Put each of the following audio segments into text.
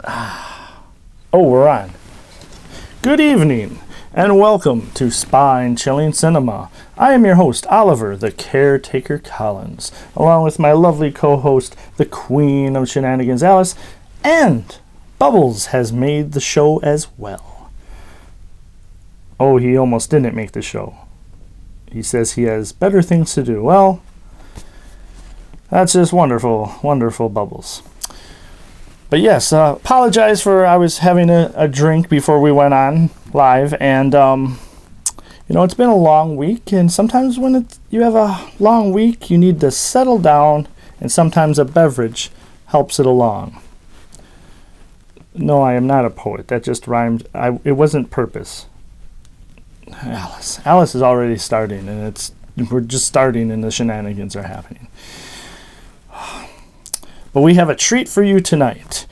Oh, we're on. Good evening, and welcome to Spine-Chilling Cinema. I am your host, Oliver, the Caretaker Collins, along with my lovely co-host, the Queen of Shenanigans, Alice, and Bubbles has made the show as well. Oh, he almost didn't make the show. He says he has better things to do. Well, that's just wonderful, wonderful, Bubbles. But yes, apologize for I was having a drink before we went on live, and it's been a long week, and sometimes when you have a long week, you need to settle down, and sometimes a beverage helps it along. No, I am not a poet. That just rhymed. It wasn't purpose. Alice is already starting, and we're just starting, and the shenanigans are happening. But we have a treat for you tonight.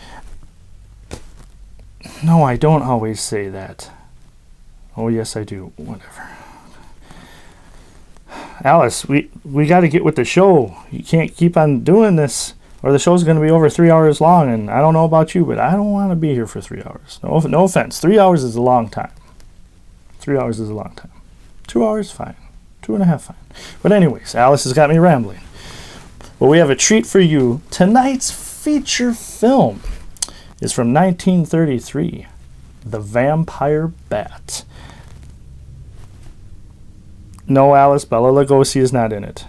No, I don't always say that. Oh, yes, I do. Whatever. Alice, we got to get with the show. You can't keep on doing this, or the show's going to be over 3 hours long, and I don't know about you, but I don't want to be here for 3 hours. No offense. 3 hours is a long time. 3 hours is a long time. 2 hours, fine. 2.5, fine. But anyways, Alice has got me rambling. Well, we have a treat for you. Tonight's feature film is from 1933, The Vampire Bat. No, Alice, Bela Lugosi is not in it.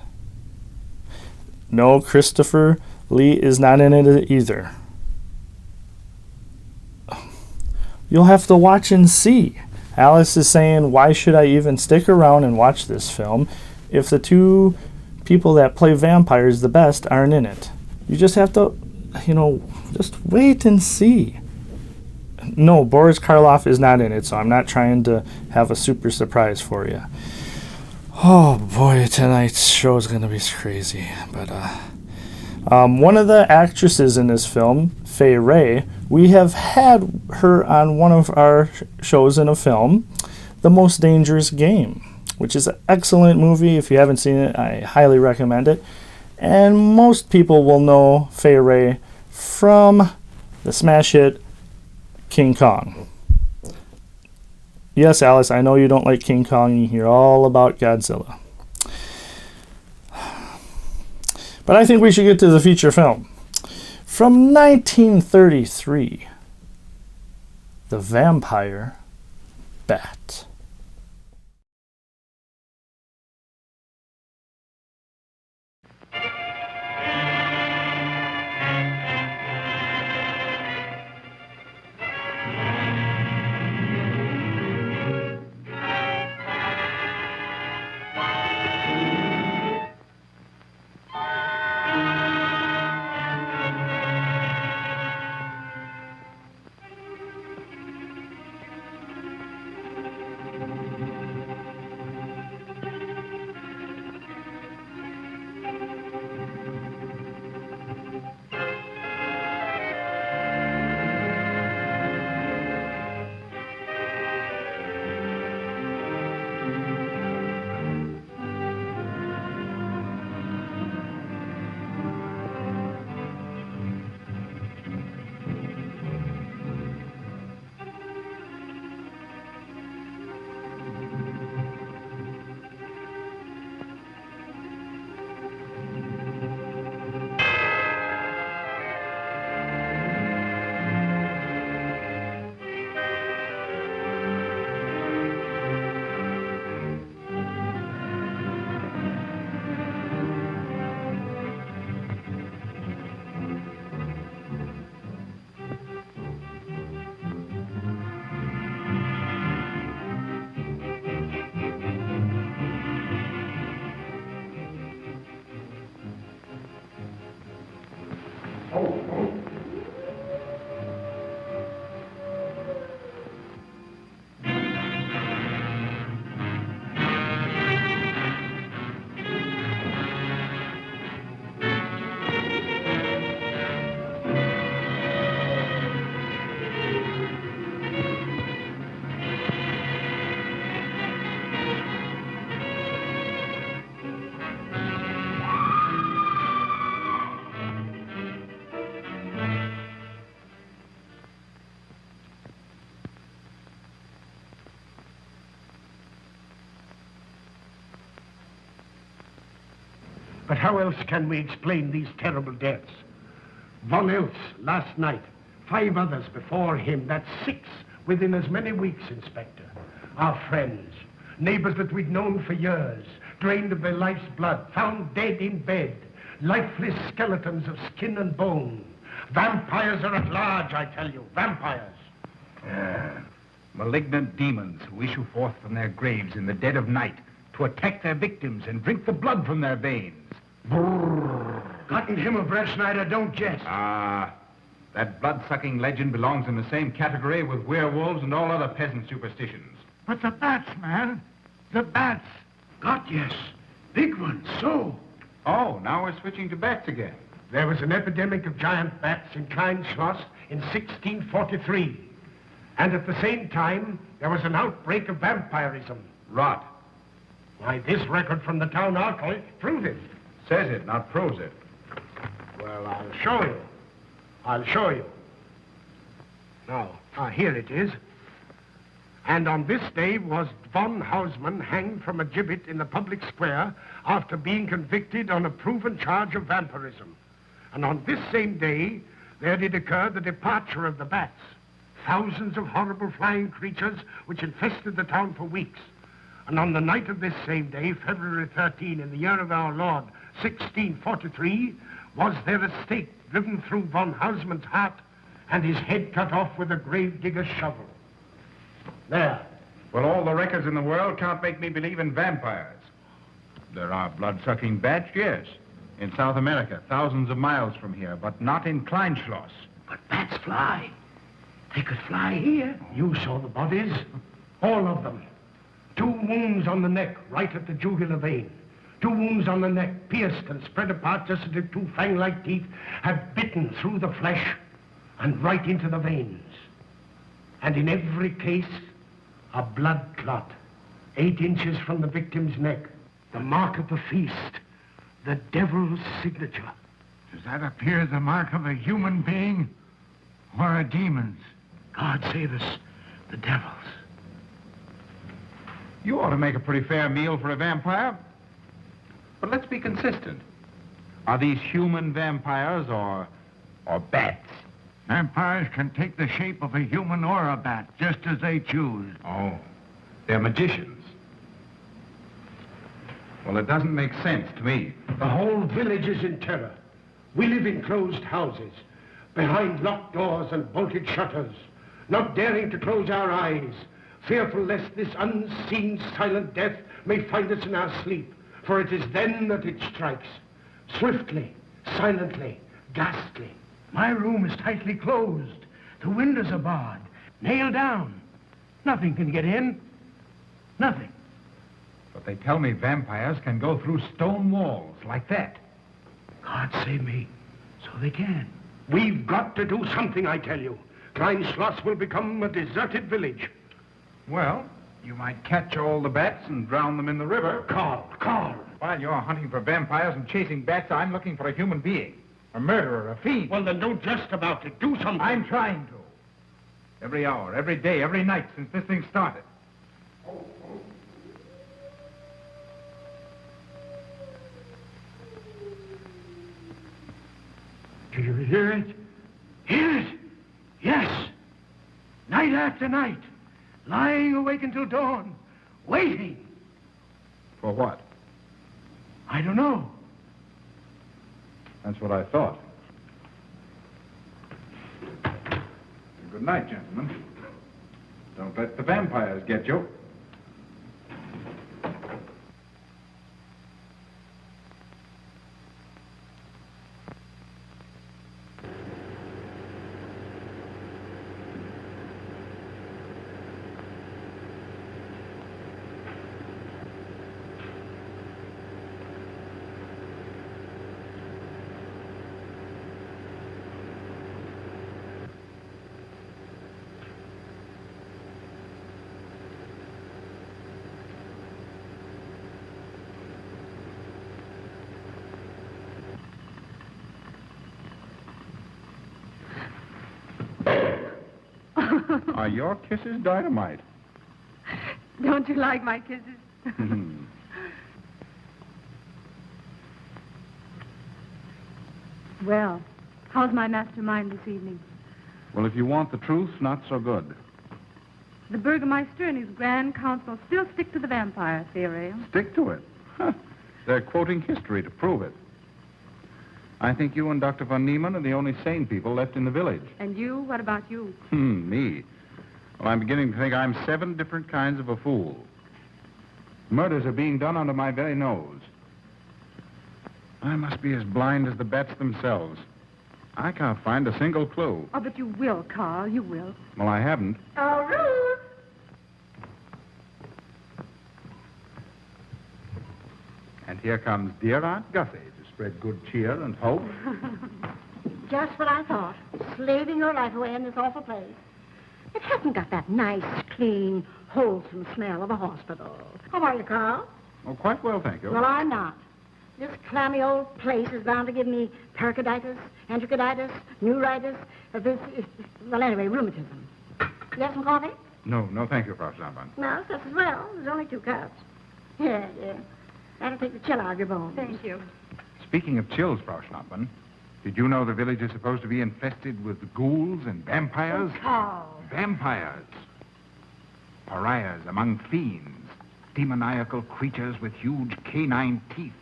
No, Christopher Lee is not in it either. You'll have to watch and see. Alice is saying, why should I even stick around and watch this film if the two people that play vampires the best aren't in it? You just have to, just wait and see. No, Boris Karloff is not in it, so I'm not trying to have a super surprise for you. Oh boy, tonight's show is going to be crazy. But one of the actresses in this film, Wray, we have had her on one of our shows in a film, The Most Dangerous Game, which is an excellent movie. If you haven't seen it, I highly recommend it. And most people will know Wray from the smash hit King Kong. Yes, Alice, I know you don't like King Kong. You hear all about Godzilla. But I think we should get to the feature film. From 1933, The Vampire Bat. But how else can we explain these terrible deaths? Von Eltz last night, 5 others before him. That's 6 within as many weeks, Inspector. Our friends, neighbors that we'd known for years, drained of their life's blood, found dead in bed, lifeless skeletons of skin and bone. Vampires are at large, I tell you, vampires. Malignant demons who issue forth from their graves in the dead of night to attack their victims and drink the blood from their veins. Brrr. Gotten him of Schneider, don't jest. That blood-sucking legend belongs in the same category with werewolves and all other peasant superstitions. But the bats, man. The bats. God, yes. Big ones, so. Oh, now we're switching to bats again. There was an epidemic of giant bats in Kleinschloss in 1643. And at the same time, there was an outbreak of vampirism. Rot. Why, this record from the town archive proves it. Says it, not proves it. Well, I'll show you. I'll show you. Now, here it is. And on this day was von Hausmann hanged from a gibbet in the public square after being convicted on a proven charge of vampirism. And on this same day, there did occur the departure of the bats. Thousands of horrible flying creatures which infested the town for weeks. And on the night of this same day, February 13, in the year of our Lord, 1643, was there a stake driven through von Hausmann's heart and his head cut off with a grave digger's shovel. There. Well, all the records in the world can't make me believe in vampires. There are blood-sucking bats, yes. In South America, thousands of miles from here, but not in Kleinschloss. But bats fly. They could fly here. You saw the bodies. All of them. 2 wounds on the neck, right at the jugular vein. 2 wounds on the neck, pierced and spread apart just as if 2 fang-like teeth had bitten through the flesh and right into the veins. And in every case, a blood clot, 8 inches from the victim's neck. The mark of the feast, the devil's signature. Does that appear the mark of a human being or a demon's? God save us, the devil's. You ought to make a pretty fair meal for a vampire. But let's be consistent. Are these human vampires or bats? Vampires can take the shape of a human or a bat, just as they choose. Oh, they're magicians. Well, it doesn't make sense to me. The whole village is in terror. We live in closed houses, behind locked doors and bolted shutters, not daring to close our eyes, fearful lest this unseen silent death may find us in our sleep, for it is then that it strikes, swiftly, silently, ghastly. My room is tightly closed. The windows are barred, nailed down. Nothing can get in. Nothing. But they tell me vampires can go through stone walls like that. God save me, so they can. We've got to do something, I tell you. Kleinschloss will become a deserted village. Well, you might catch all the bats and drown them in the river. Carl. While you're hunting for vampires and chasing bats, I'm looking for a human being. A murderer, a fiend. Well, then don't jest about it. Do something. I'm trying to. Every hour, every day, every night since this thing started. Do you hear it? Hear it? Yes. Night after night. Lying awake until dawn. Waiting. For what? I don't know. That's what I thought. Good night, gentlemen. Don't let the vampires get you. Are your kisses dynamite? Don't you like my kisses? Well, how's my mastermind this evening? Well, if you want the truth, not so good. The Burgermeister and his Grand Council still stick to the vampire theory. Stick to it. Huh. They're quoting history to prove it. I think you and Dr. von Niemann are the only sane people left in the village. And you? What about you? Me? Well, I'm beginning to think I'm 7 different kinds of a fool. Murders are being done under my very nose. I must be as blind as the bats themselves. I can't find a single clue. Oh, but you will, Carl. You will. Well, I haven't. Oh, Ruth! And here comes dear Aunt Gussie to spread good cheer and hope. Just what I thought. Slaving your life away in this awful place. It hasn't got that nice, clean, wholesome smell of a hospital. How are you, Carl? Oh, quite well, thank you. Well, I'm not. This clammy old place is bound to give me pericarditis, enterocolitis, neuritis, well, anyway, rheumatism. You have some coffee? No, thank you, Frau Stammmann. No, just as well. There's only 2 cups. Yeah. That'll take the chill out of your bones. Thank you. Speaking of chills, Frau Stammmann, did you know the village is supposed to be infested with ghouls and vampires? Oh, Carl. Vampires. Pariahs among fiends. Demoniacal creatures with huge canine teeth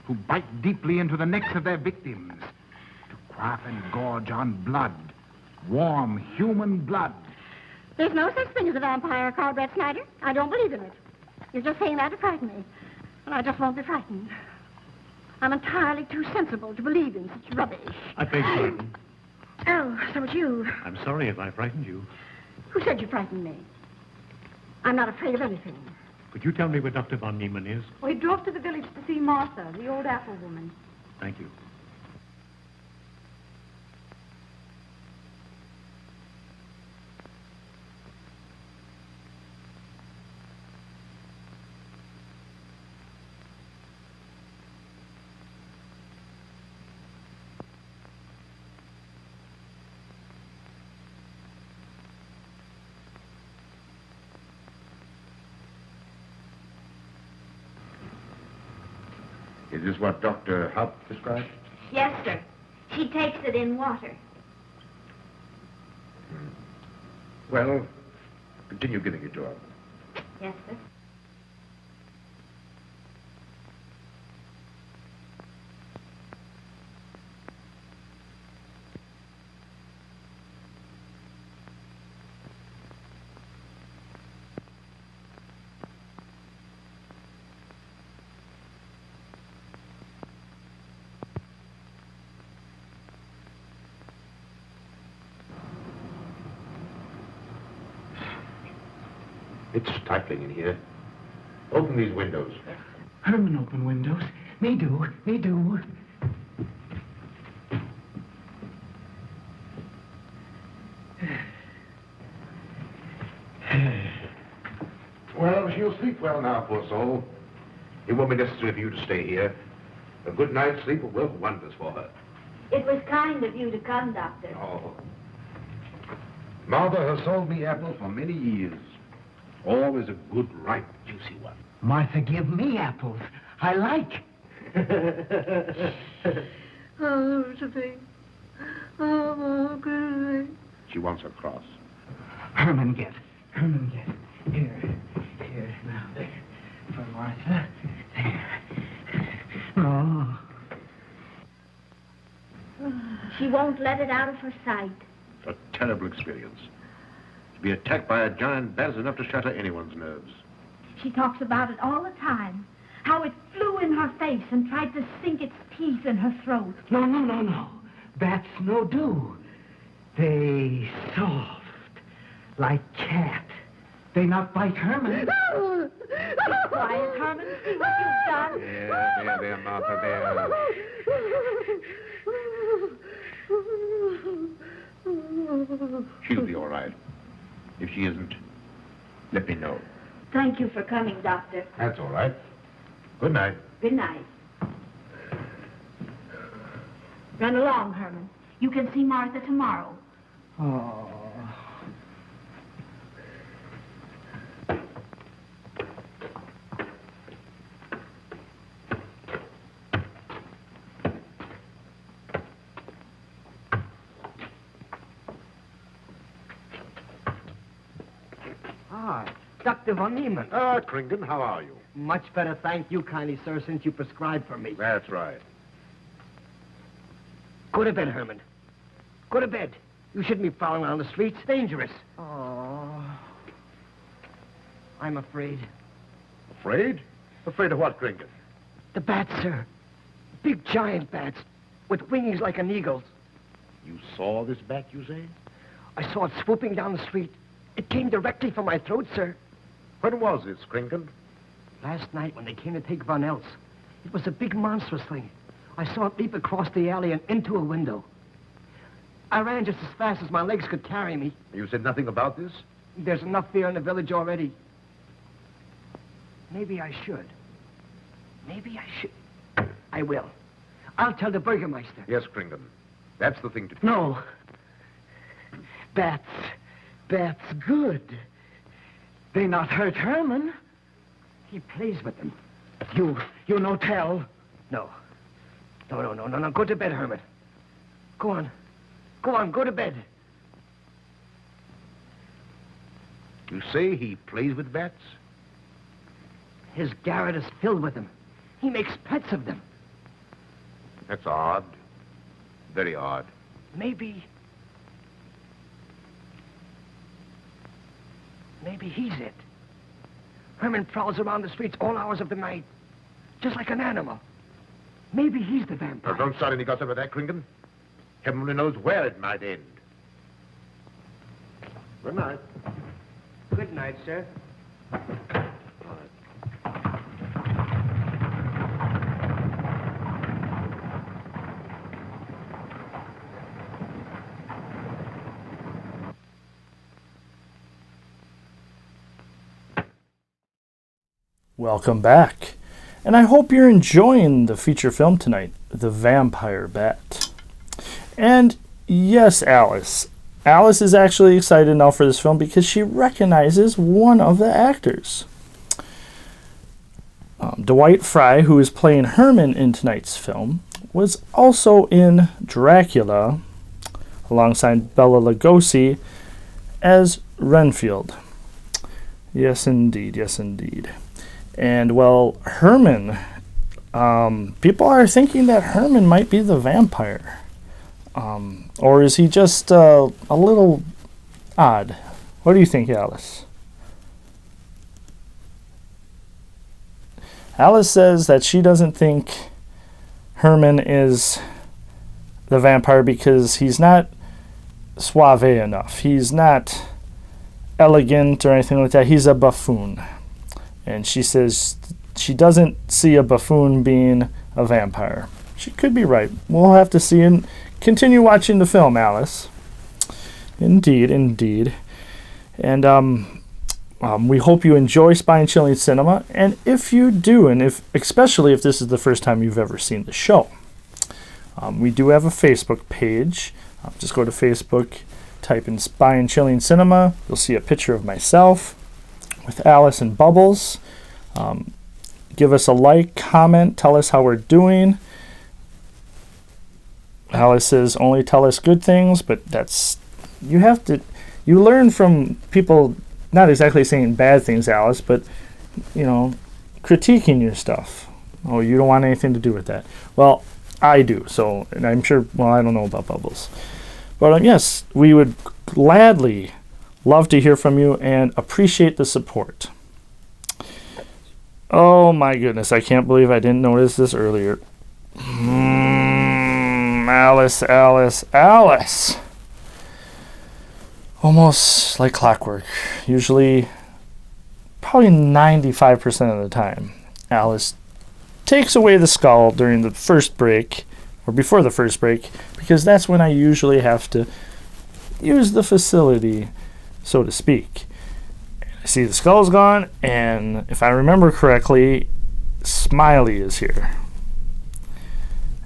who bite deeply into the necks of their victims to quaff and gorge on blood. Warm human blood. There's no such thing as a vampire, Carl Brett Snyder. I don't believe in it. You're just saying that to frighten me. And I just won't be frightened. I'm entirely too sensible to believe in such rubbish. I beg pardon. Oh, so it's you. I'm sorry if I frightened you. Who said you frightened me? I'm not afraid of anything. Could you tell me where Dr. von Niemann is? Well, he drove to the village to see Martha, the old apple woman. Thank you. Is this what Dr. Haupt described? Yes, sir. She takes it in water. Well, continue giving it to her. Yes, sir. It's stifling in here. Open these windows. Herman, open windows. Me do. Well, she'll sleep well now, poor soul. It won't be necessary for you to stay here. A good night's sleep will work wonders for her. It was kind of you to come, Doctor. Oh. Martha has sold me apples for many years. Always a good, ripe, juicy one. Martha, give me apples. I like. Oh, Josephine. Oh, good. She wants her cross. Herman, get. Here. Now, there. For Martha. There. Oh. She won't let it out of her sight. It's a terrible experience. To be attacked by a giant bat is enough to shatter anyone's nerves. She talks about it all the time. How it flew in her face and tried to sink its teeth in her throat. No. Bats no do. They soft, like cat. They not bite Herman. Be quiet, Herman. See what you've done. There, Martha, there. She'll be all right. If she isn't, let me know. Thank you for coming, Doctor. That's all right. Good night. Good night. Run along, Herman. You can see Martha tomorrow. Oh. Ah, Dr. von Niemann. Kringen, how are you? Much better, thank you kindly, sir, since you prescribed for me. That's right. Go to bed, Herman. Go to bed. You shouldn't be prowling around the streets. Dangerous. Oh. I'm afraid. Afraid? Afraid of what, Kringen? The bats, sir. Big giant bats with wings like an eagle's. You saw this bat, you say? I saw it swooping down the street. It came directly for my throat, sir. When was this, Kringen? Last night when they came to take Von Else. It was a big monstrous thing. I saw it leap across the alley and into a window. I ran just as fast as my legs could carry me. You said nothing about this? There's enough fear in the village already. Maybe I should. Maybe I should. I will. I'll tell the Burgermeister. Yes, Kringen. That's the thing to do. No. Bats. Bats good. They not hurt Herman. He plays with them. You no tell. No. No. Go to bed, Herman. Go on. Go to bed. You say he plays with bats? His garret is filled with them. He makes pets of them. That's odd. Very odd. Maybe he's it. Herman prowls around the streets all hours of the night, just like an animal. Maybe he's the vampire. Now, don't start any gossip of that, Kringen. Heaven only knows where it might end. Good night. Good night, sir. Welcome back. And I hope you're enjoying the feature film tonight, The Vampire Bat. And yes, Alice. Alice is actually excited now for this film because she recognizes one of the actors. Dwight Fry, who is playing Herman in tonight's film, was also in Dracula alongside Bela Lugosi as Renfield. Yes, indeed. Yes, indeed. And, well, Herman, people are thinking that Herman might be the vampire. Or is he just a little odd? What do you think, Alice? Alice says that she doesn't think Herman is the vampire because he's not suave enough. He's not elegant or anything like that. He's a buffoon. And she says she doesn't see a buffoon being a vampire. She could be right. We'll have to see and continue watching the film, Alice. Indeed, indeed. And we hope you enjoy Spine-Chilling Cinema. And if you do, and especially if this is the first time you've ever seen the show, we do have a Facebook page. Just go to Facebook, type in Spine-Chilling Cinema. You'll see a picture of myself with Alice and Bubbles. Give us a like, comment, tell us how we're doing. Alice says only tell us good things, but that's you learn from people not exactly saying bad things, Alice, but critiquing your stuff. Oh, you don't want anything to do with that. Well, I do. So, and I'm sure. Well, I don't know about Bubbles, but yes, we would gladly love to hear from you and appreciate the support. Oh my goodness, I can't believe I didn't notice this earlier. Alice. Almost like clockwork. Usually, probably 95% of the time, Alice takes away the skull during the first break, or before the first break, because that's when I usually have to use the facility, so to speak. I see the skull's gone, and if I remember correctly, Smiley is here.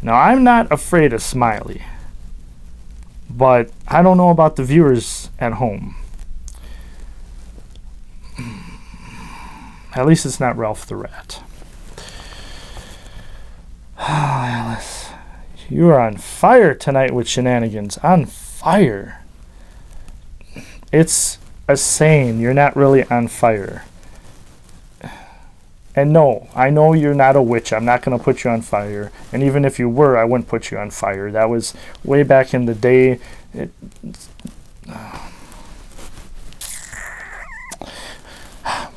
Now, I'm not afraid of Smiley, but I don't know about the viewers at home. At least it's not Ralph the Rat. Alice, you are on fire tonight with shenanigans. On fire. It's a saying, you're not really on fire. And no, I know you're not a witch. I'm not going to put you on fire. And even if you were, I wouldn't put you on fire. That was way back in the day.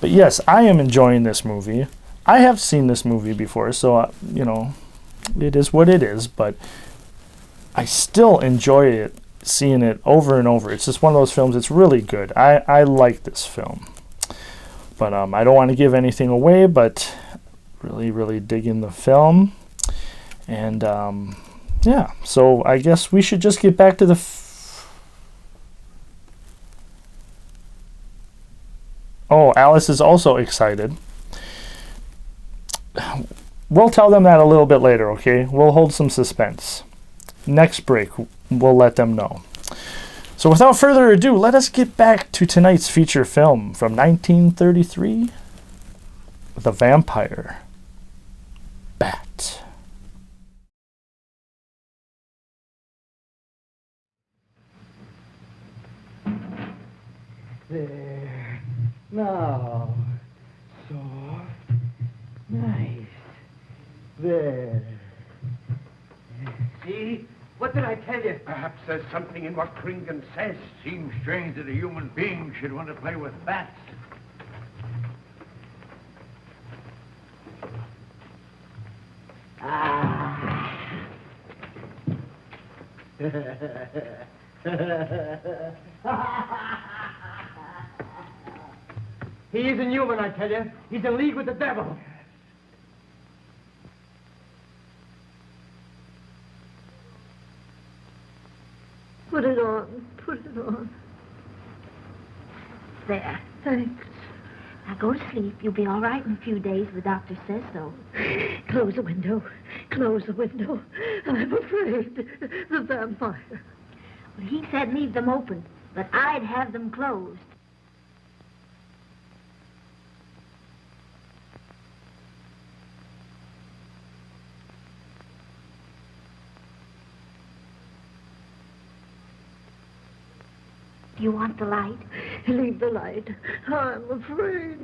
But yes, I am enjoying this movie. I have seen this movie before, so, you know, it is what it is. But I still enjoy it, seeing it over and over. It's just one of those films. It's really good. I like this film. But I don't want to give anything away, but really, really digging the film. And, yeah, so I guess we should just get back to the... Oh, Alice is also excited. We'll tell them that a little bit later, okay? We'll hold some suspense. Next break, we'll let them know. So without further ado, let us get back to tonight's feature film from 1933, The Vampire Bat. There. Now. Soft. Nice. There. See? What did I tell you? Perhaps there's something in what Kringan says. Seems strange that a human being should want to play with bats. He isn't human, I tell you. He's in league with the devil. Put it on. Put it on. There. Thanks. Now go to sleep. You'll be all right in a few days. The doctor says so. Close the window. Close the window. I'm afraid. The vampire. Well, he said leave them open, but I'd have them closed. You want the light? Leave the light. I'm afraid.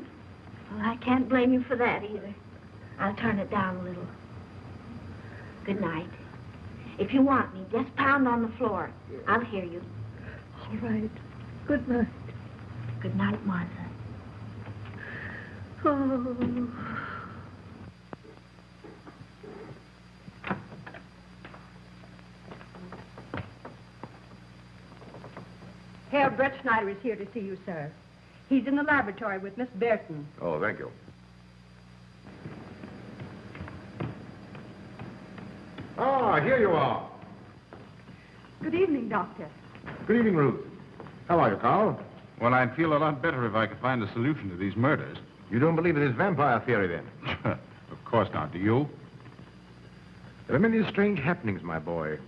Well, I can't blame you for that either. I'll turn it down a little. Good night. If you want me, just pound on the floor. I'll hear you. All right. Good night. Good night, Martha. Oh. Herr Brett Schneider is here to see you, sir. He's in the laboratory with Miss Burton. Oh, thank you. Ah, here you are. Good evening, Doctor. Good evening, Ruth. How are you, Carl? Well, I'd feel a lot better if I could find a solution to these murders. You don't believe in this vampire theory, then? Of course not. Do you? There are many strange happenings, my boy.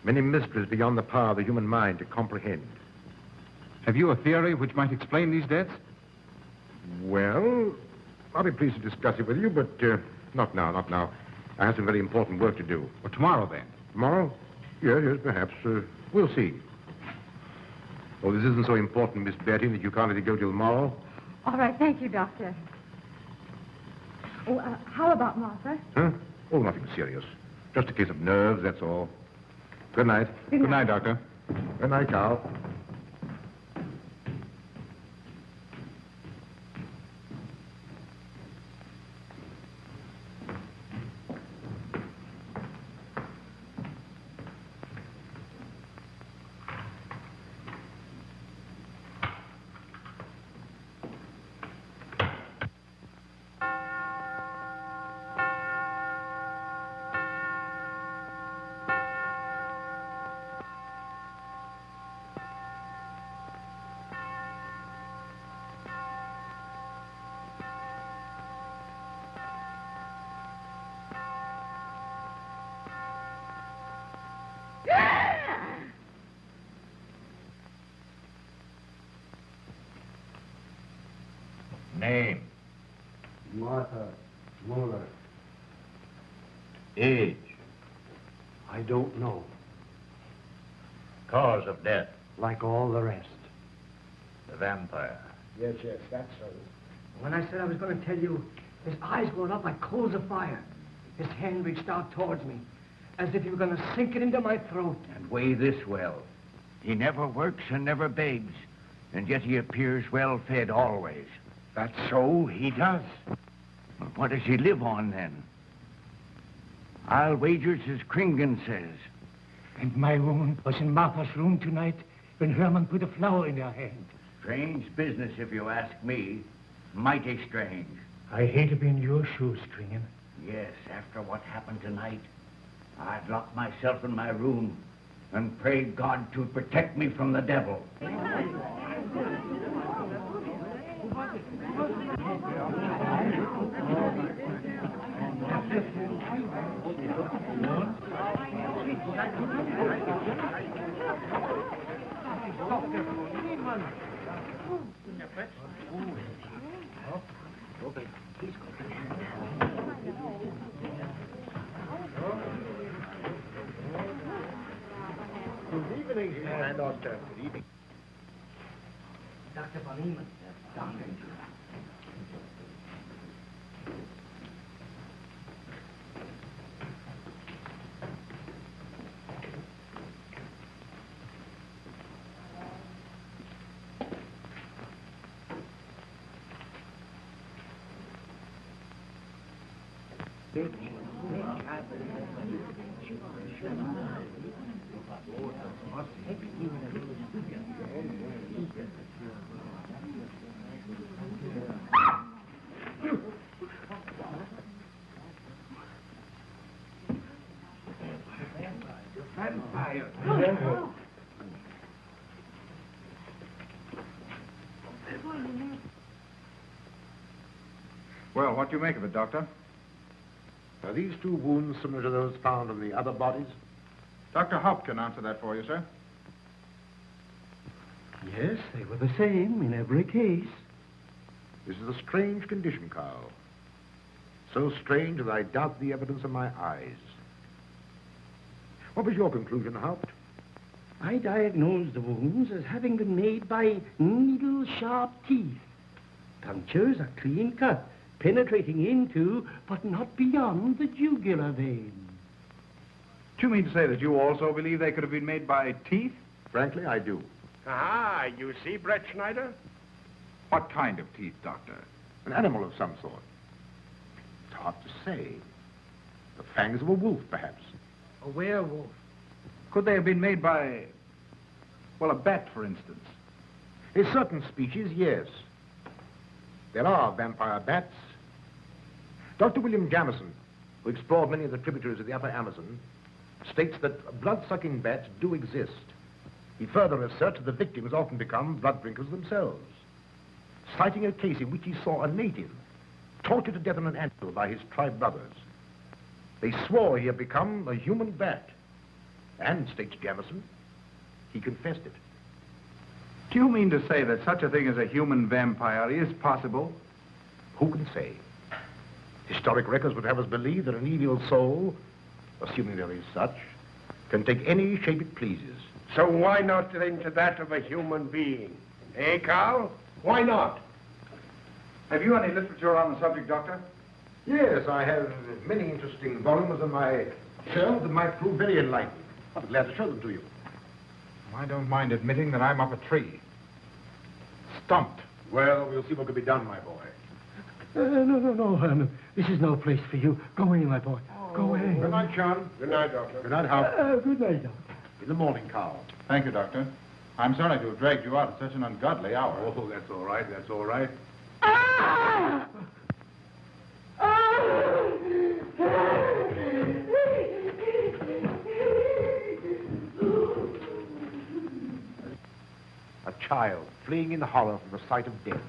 Many mysteries beyond the power of the human mind to comprehend. Have you a theory which might explain these deaths? Well, I'll be pleased to discuss it with you, but not now, not now. I have some very important work to do. Well, tomorrow, then. Tomorrow? Yes, perhaps. We'll see. Oh, this isn't so important, Miss Betty, that you can't let it go till tomorrow. All right, thank you, Doctor. Oh, how about Martha? Huh? Oh, nothing serious. Just a case of nerves, that's all. Good night. Good night, Doctor. Good night, Carl. Name? Martha Muller. Age? I don't know. Cause of death? Like all the rest. The vampire. Yes, that's so. When I said I was going to tell you, his eyes going up like coals of fire. His hand reached out towards me, as if he were going to sink it into my throat. And weigh this well. He never works and never begs, and yet he appears well-fed always. That's so, he does. Well, what does he live on, then? I'll wager it's as Kringan says. And my woman was in Martha's room tonight when Herman put a flower in her hand. Strange business, if you ask me. Mighty strange. I hate to be in your shoes, Kringan. Yes, after what happened tonight, I'd lock myself in my room and pray God to protect me from the devil. Good evening, and Doctor. Good evening. Dr. Von Eman. Doctor. Well, what do you make of it, Doctor? Are these two wounds similar to those found on the other bodies? Dr. Haupt can answer that for you, sir. Yes, they were the same in every case. This is a strange condition, Carl. So strange that I doubt the evidence of my eyes. What was your conclusion, Haupt? I diagnosed the wounds as having been made by needle-sharp teeth. Punctures are clean cut, penetrating into, but not beyond, the jugular vein. Do you mean to say that you also believe they could have been made by teeth? Frankly, I do. Ah, you see, Brett Schneider? What kind of teeth, Doctor? An animal of some sort. It's hard to say. The fangs of a wolf, perhaps. A werewolf. Could they have been made by, well, a bat, for instance? In certain species, yes. There are vampire bats. Dr. William Jamison, who explored many of the tributaries of the upper Amazon, states that blood-sucking bats do exist. He further asserts that the victims often become blood drinkers themselves, citing a case in which he saw a native tortured to death on an anthill by his tribe brothers. They swore he had become a human bat, and, states Jamison, he confessed it. Do you mean to say that such a thing as a human vampire is possible? Who can say? Historic records would have us believe that an evil soul, assuming there is such, can take any shape it pleases. So why not into that of a human being? Eh, Carl? Why not? Have you any literature on the subject, Doctor? Yes, I have many interesting volumes on my shelf that might prove very enlightening. I'll be glad to show them to you. I don't mind admitting that I'm up a tree. Stumped. Well, we'll see what can be done, my boy. No, Herman. This is no place for you. Go away, my boy. Go away. Good night, John. Good night, Doctor. Good night, Hal. Good night, Doctor. In the morning, Carl. Thank you, Doctor. I'm sorry to have dragged you out at such an ungodly hour. Oh, that's all right. That's all right. A child fleeing in horror from the sight of death.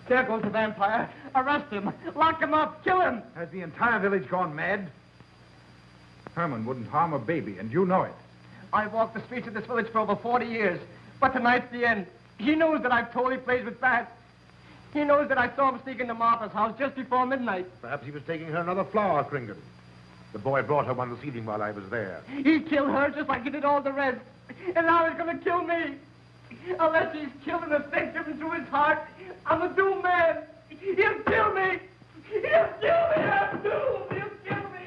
There goes the vampire. Arrest him. Lock him up. Kill him. Has the entire village gone mad? Herman wouldn't harm a baby, and you know it. I've walked the streets of this village for over 40 years, but tonight's the end. He knows that I've told he plays with bats. He knows that I saw him sneak into Martha's house just before midnight. Perhaps he was taking her another flower, Kringan. The boy brought her one this evening while I was there. He killed her just like he did all the rest. And now he's going to kill me. Unless he's killing a victim to his heart, I'm a doomed man. He'll kill me. He'll kill me. I'm doomed. He'll kill me.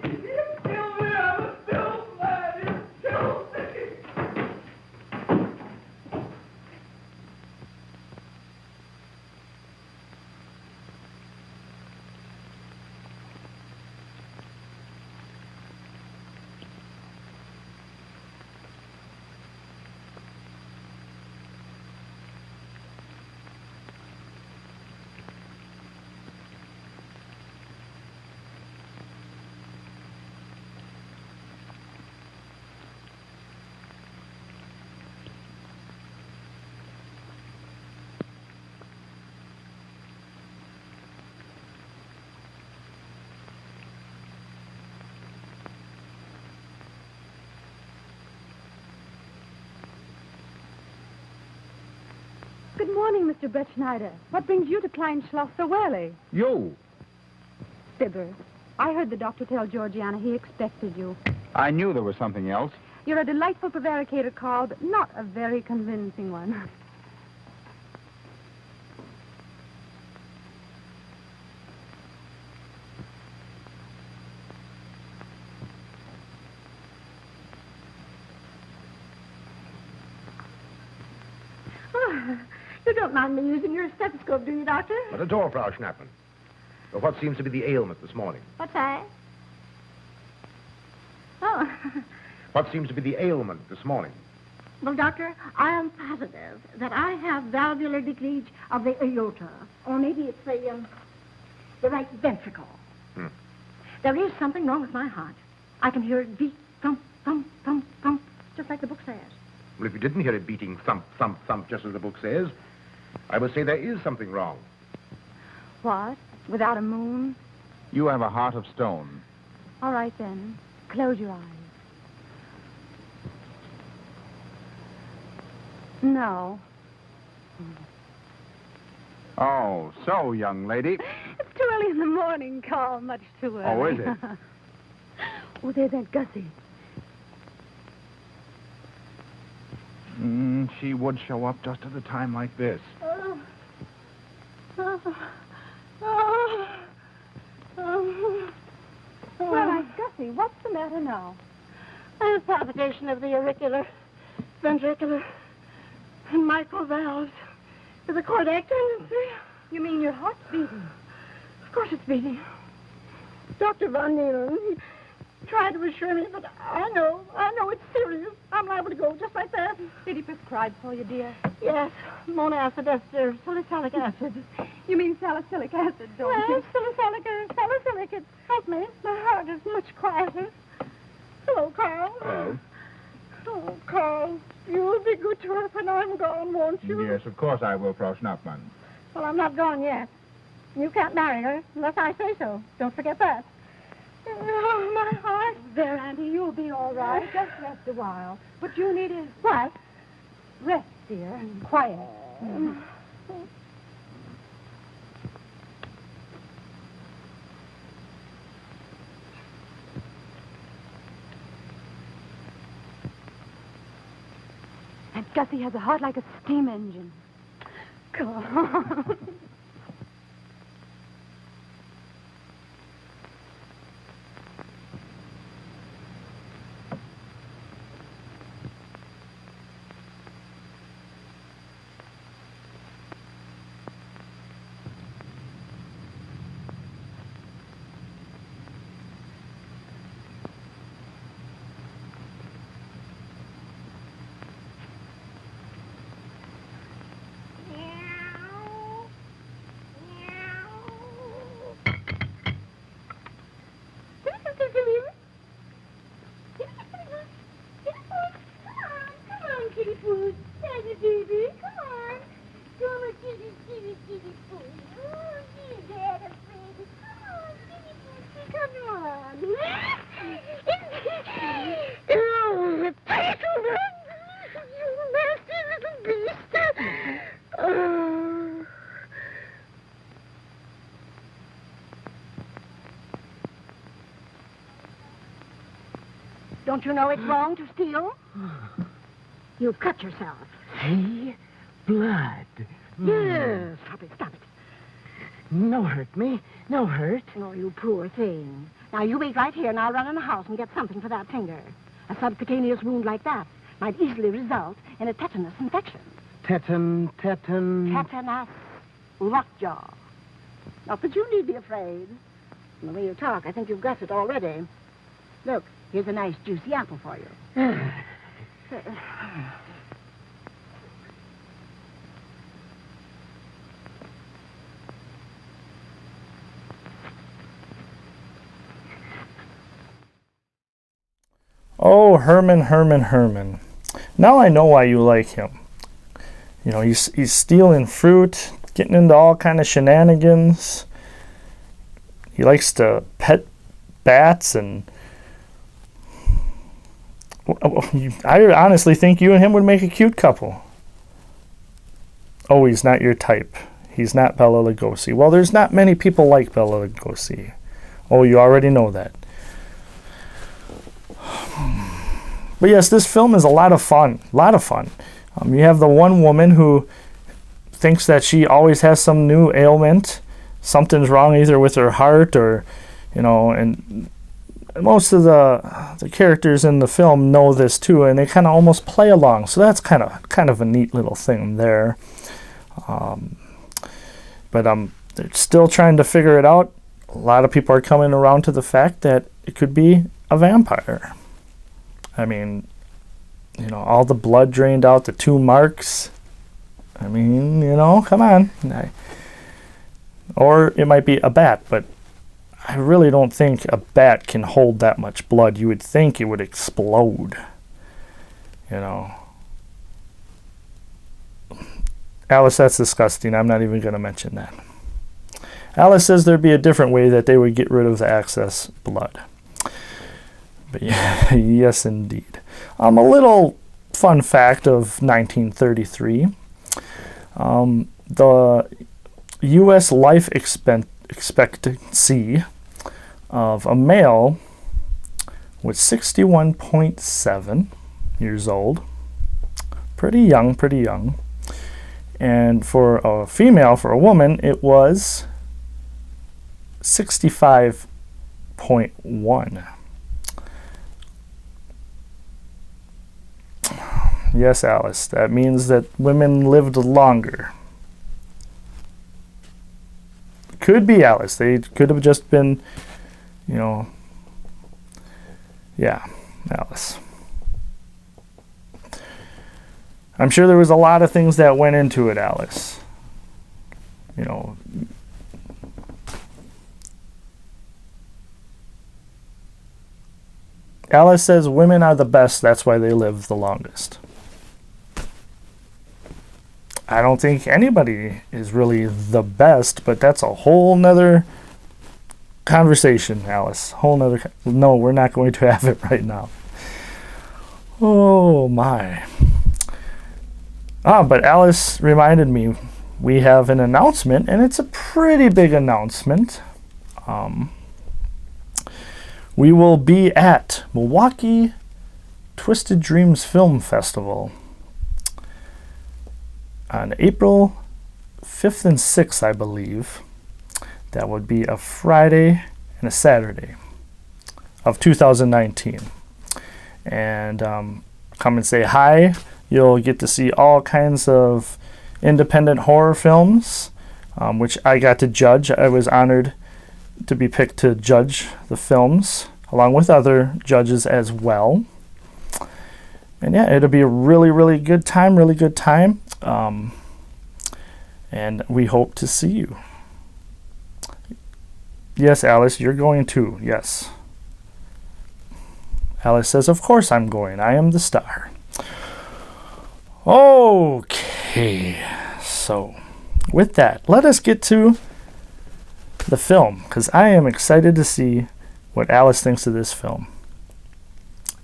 He'll kill me. I'm a doomed man. He'll kill me. Good morning, Mr. Brett Schneider. What brings you to Klein Schloss so early? You? Fibber, I heard the doctor tell Georgiana he expected you. I knew there was something else. You're a delightful prevaricator, Carl, but not a very convincing one. You don't mind me using your stethoscope, do you, Doctor? Not at all, Frau Schnappmann. But what seems to be the ailment this morning? What's that? Oh. What seems to be the ailment this morning? Well, Doctor, I am positive that I have valvular leakage of the aorta. Or maybe it's the right ventricle. There is something wrong with my heart. I can hear it beat, thump, thump, thump, thump, just like the book says. Well, if you didn't hear it beating thump, thump, thump, just as the book says, I would say there is something wrong. What? Without a moon? You have a heart of stone. All right, then. Close your eyes. No. Oh, so, young lady. It's too early in the morning, Carl. Much too early. Oh, is it? Oh, there's Aunt Gussie. She would show up just at a time like this. Well, Aunt Gussie, what's the matter now? I have palpitation of the auricular, ventricular, and mitral valves with a cardiac tendency. You mean your heart's beating? Of course it's beating. Dr. Von Neelen, he tried to assure me, but I know it's serious. I'm liable to go just like that. Did he prescribe for you, dear? Yes, monacid ester, salicylic acid. You mean salicylic acid, don't Yes, you? salicylic. It helped me. My heart is much quieter. Hello, Carl. Hello. Oh, Carl, you'll be good to her when I'm gone, won't you? Yes, of course I will, Frau Schnappmann. Well, I'm not gone yet. You can't marry her unless I say so. Don't forget that. Oh, my heart. There, Auntie, you'll be all right. Just rest a while. What you need is What? rest, dear, and quiet. Aunt Gussie has a heart like a steam engine. Carl. Don't you know it's wrong to steal? You've cut yourself. See? Blood. Yes. Stop it. No hurt me. No hurt. Oh, you poor thing. Now, you wait right here, and I'll run in the house and get something for that finger. A subcutaneous wound like that might easily result in a tetanus infection. Tetanus. Tetanus lockjaw. Not that you need be afraid. From the way you talk, I think you've got it already. Look, here's a nice juicy apple for you. Oh, Herman. Now I know why you like him. You know, he's stealing fruit, getting into all kind of shenanigans. He likes to pet bats, and I honestly think you and him would make a cute couple. Oh, he's not your type. He's not Bela Lugosi. Well, there's not many people like Bela Lugosi. Oh, you already know that. But yes, this film is a lot of fun. You have the one woman who thinks that she always has some new ailment. Something's wrong either with her heart or, and most of the characters in the film know this too, and they kind of almost play along. So that's kind of a neat little thing there. But they're still trying to figure it out. A lot of people are coming around to the fact that it could be a vampire. I mean, all the blood drained out, the 2 marks. I mean, come on. Or it might be a bat, but I really don't think a bat can hold that much blood. You would think it would explode. Alice, that's disgusting. I'm not even going to mention that. Alice says there'd be a different way that they would get rid of the excess blood. But yeah, yes, indeed. A little fun fact of 1933. The U.S. life expectancy of a male was 61.7 years old. Pretty young. And for a female, for a woman, it was 65.1. Yes, Alice, that means that women lived longer. Could be, Alice. They could have just been, yeah, Alice. I'm sure there was a lot of things that went into it, Alice. Alice says women are the best, that's why they live the longest. I don't think anybody is really the best, but that's a whole nother conversation, Alice. No, we're not going to have it right now. Oh my. But Alice reminded me we have an announcement, and it's a pretty big announcement. We will be at Milwaukee Twisted Dreams Film Festival on April 5th and 6th, I believe. That would be a Friday and a Saturday of 2019. And come and say hi. You'll get to see all kinds of independent horror films, which I got to judge. I was honored to be picked to judge the films, along with other judges as well. And yeah, it'll be a really, really good time, and we hope to see you. Yes, Alice, you're going too, yes. Alice says, of course I'm going. I am the star. Okay, so with that, let us get to the film, because I am excited to see what Alice thinks of this film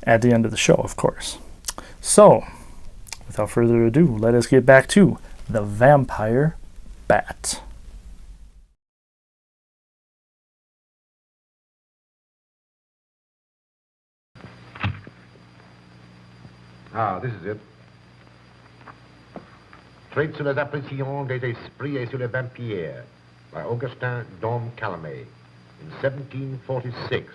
at the end of the show, of course. So, without further ado, let us get back to The Vampire Bat. This is it. Traits sur les apparitions des esprits et sur les vampires by Augustin Dom Calame in 1746.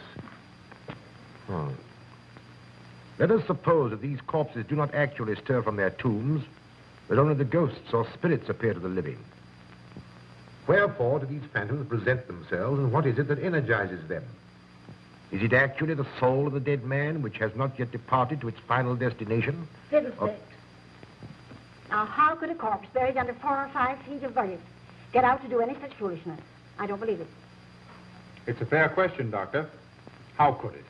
Let us suppose that these corpses do not actually stir from their tombs, but only the ghosts or spirits appear to the living. Wherefore do these phantoms present themselves, and what is it that energizes them? Is it actually the soul of the dead man, which has not yet departed to its final destination? Fiddlesticks. Now, how could a corpse buried under 4 or 5 feet of earth get out to do any such foolishness? I don't believe it. It's a fair question, Doctor. How could it?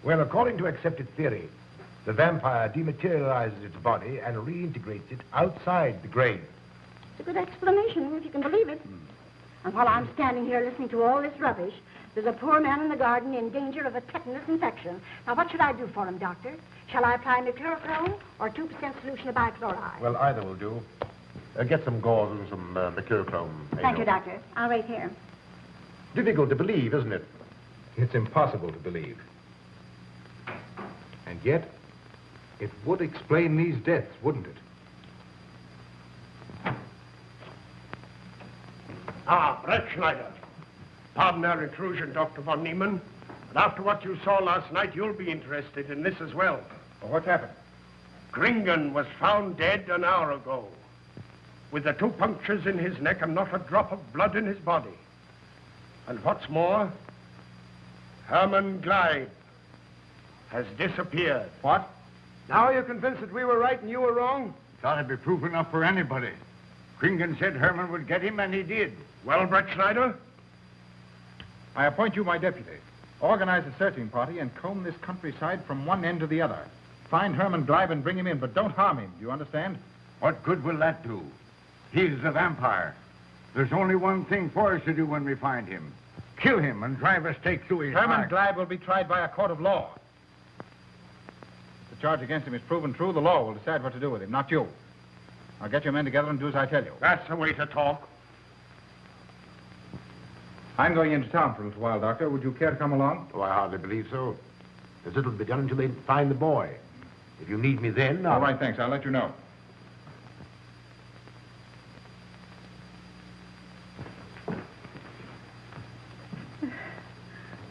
Well, according to accepted theory, the vampire dematerializes its body and reintegrates it outside the grave. It's a good explanation, if you can believe it. And while I'm standing here listening to all this rubbish, there's a poor man in the garden in danger of a tetanus infection. Now, what should I do for him, Doctor? Shall I apply mercurochrome or 2% solution of bichloride? Well, either will do. Get some gauze and some mercurochrome. Thank you, Doctor. I'll wait here. Difficult to believe, isn't it? It's impossible to believe. And yet, it would explain these deaths, wouldn't it? Ah, Brett Schneider. Pardon our intrusion, Dr. von Niemann. But after what you saw last night, you'll be interested in this as well. Well, what's happened? Gringen was found dead an hour ago, with the 2 punctures in his neck and not a drop of blood in his body. And what's more, Herman Gleib has disappeared. What? Now you're convinced that we were right and you were wrong? Thought it'd be proof enough for anybody. Kringen said Herman would get him, and he did. Well, Brett Schneider? I appoint you my deputy. Organize a searching party and comb this countryside from one end to the other. Find Herman Gleib and bring him in, but don't harm him. Do you understand? What good will that do? He's a vampire. There's only one thing for us to do when we find him. Kill him and drive a stake through his Herman heart. Gleib will be tried by a court of law. If the charge against him is proven true, the law will decide what to do with him, not you. Now get your men together and do as I tell you. That's the way to talk. I'm going into town for a little while, Doctor. Would you care to come along? Oh, I hardly believe so. There's little to be done until they find the boy. If you need me then, All right, thanks. I'll let you know.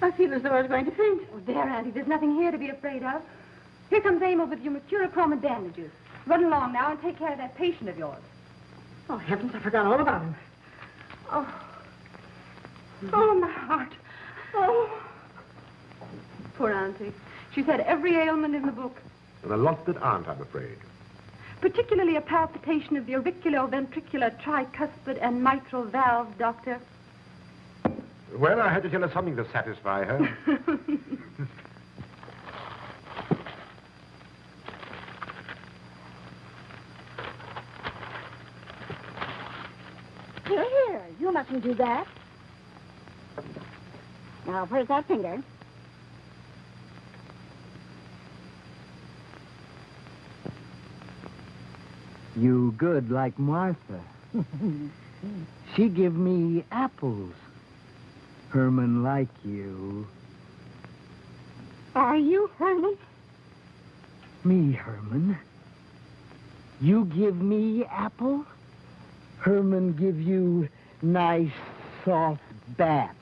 I feel as though I was going to faint. Oh, there, Auntie. There's nothing here to be afraid of. Here comes Emil with your mercurochrome and bandages. Run along now and take care of that patient of yours. Oh, heavens, I forgot all about him. Oh. Oh, my heart. Oh. Poor Auntie. She's had every ailment in the book. and a lot that aren't, I'm afraid. Particularly a palpitation of the auriculoventricular tricuspid and mitral valve, Doctor. Well, I had to tell her something to satisfy her. Here, you mustn't do that. Now, where's that finger? You good like Martha. She give me apples. Herman like you. Are you Herman? Me, Herman. You give me apple. Herman give you nice, soft bat.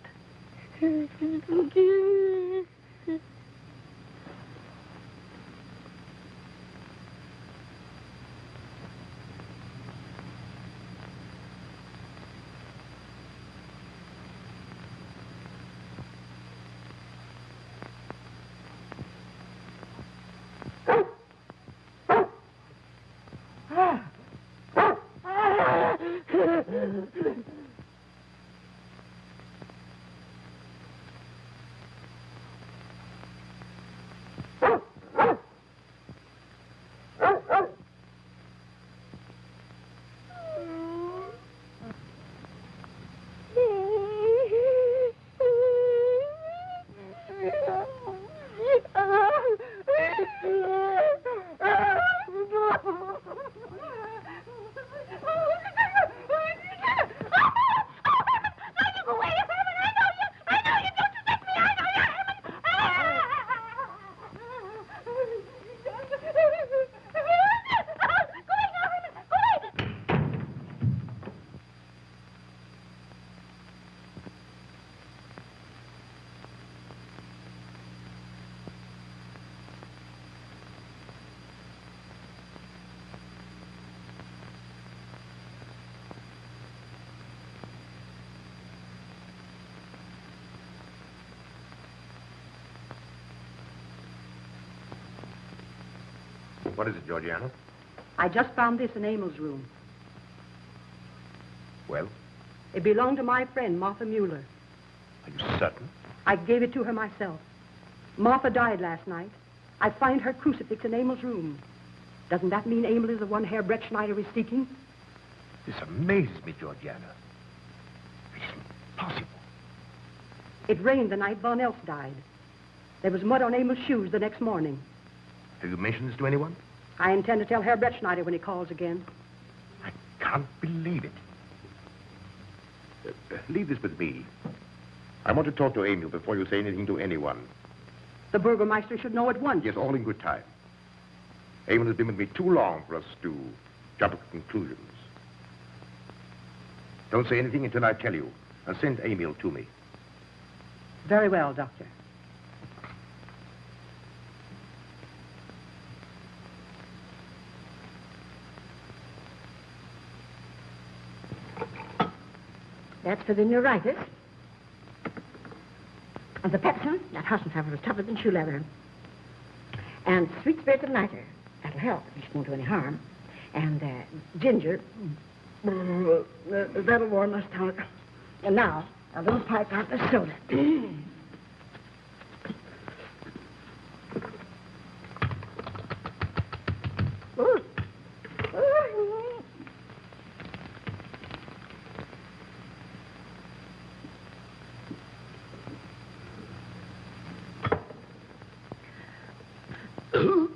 What is it, Georgiana? I just found this in Emil's room. Well, It belonged to my friend, Martha Mueller. are you certain? I gave it to her myself. Martha died last night. I find her crucifix in Emil's room. Doesn't that mean Emil is the one Herr Brettschneider is seeking? This amazes me, Georgiana. It's impossible. It rained the night Von Elst died. There was mud on Emil's shoes the next morning. Have you mentioned this to anyone? I intend to tell Herr Brettschneider when he calls again. I can't believe it. Leave this with me. I want to talk to Emil before you say anything to anyone. The Burgermeister should know at once. Yes, all in good time. Emil has been with me too long for us to jump to conclusions. Don't say anything until I tell you, and send Emil to me. Very well, Doctor. That's for the neuritis. And the pepsin, that Hassenpfeffer is tougher than shoe leather. And sweet spirits of nitre, that'll help if it won't do any harm. And ginger, that'll warm my stomach. And now, a little pipe out of soda. Ooh. Ooh.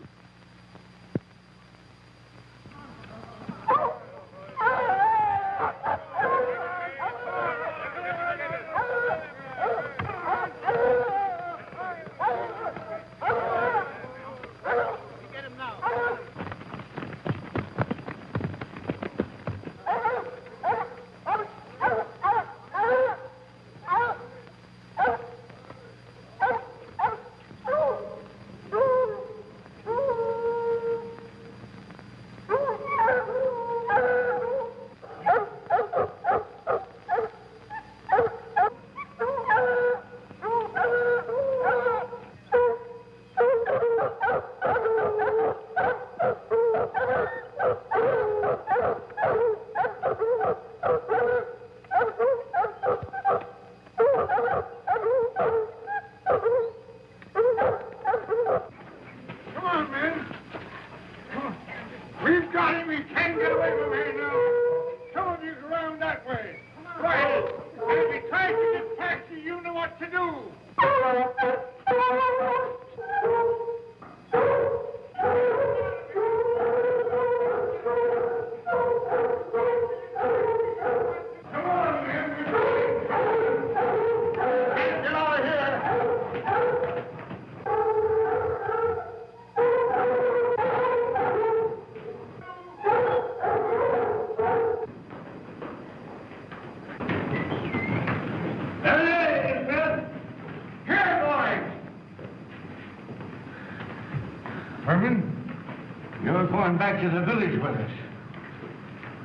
Back to the village with us.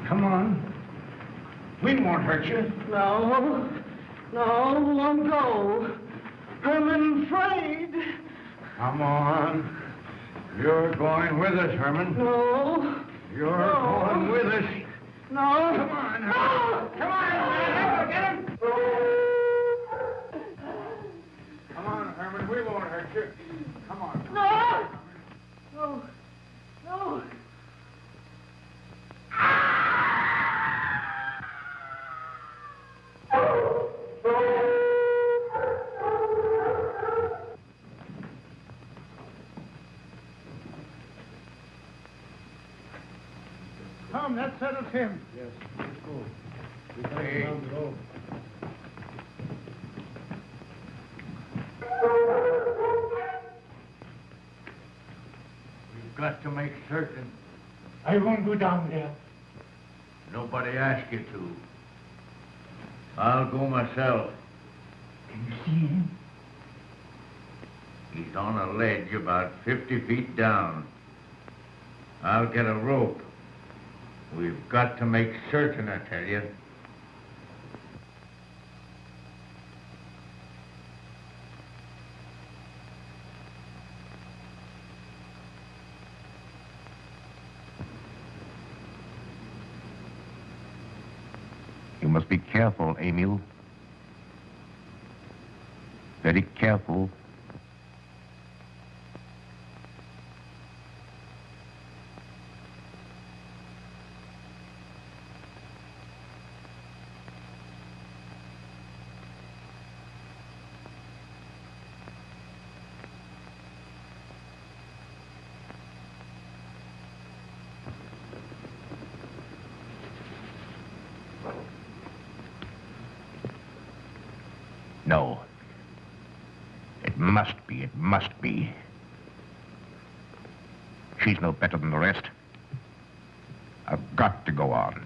Come on. We won't hurt you. No, won't go. Herman afraid. Come on. You're going with us, Herman. No. You're going with us. No. Come on, Herman. Come on, man. Get him. Come on, Herman. We won't hurt you. Come on. No. No. Come, that settles him. Yes, let's go. We can't Hey. go down the road. We've got to make certain. I won't go down there. Nobody asked you to. I'll go myself. Can you see him? He's on a ledge about 50 feet down. I'll get a rope. We've got to make certain, I tell you. must be careful, Emil. Very careful. No. It must be, it must be. She's no better than the rest. I've got to go on.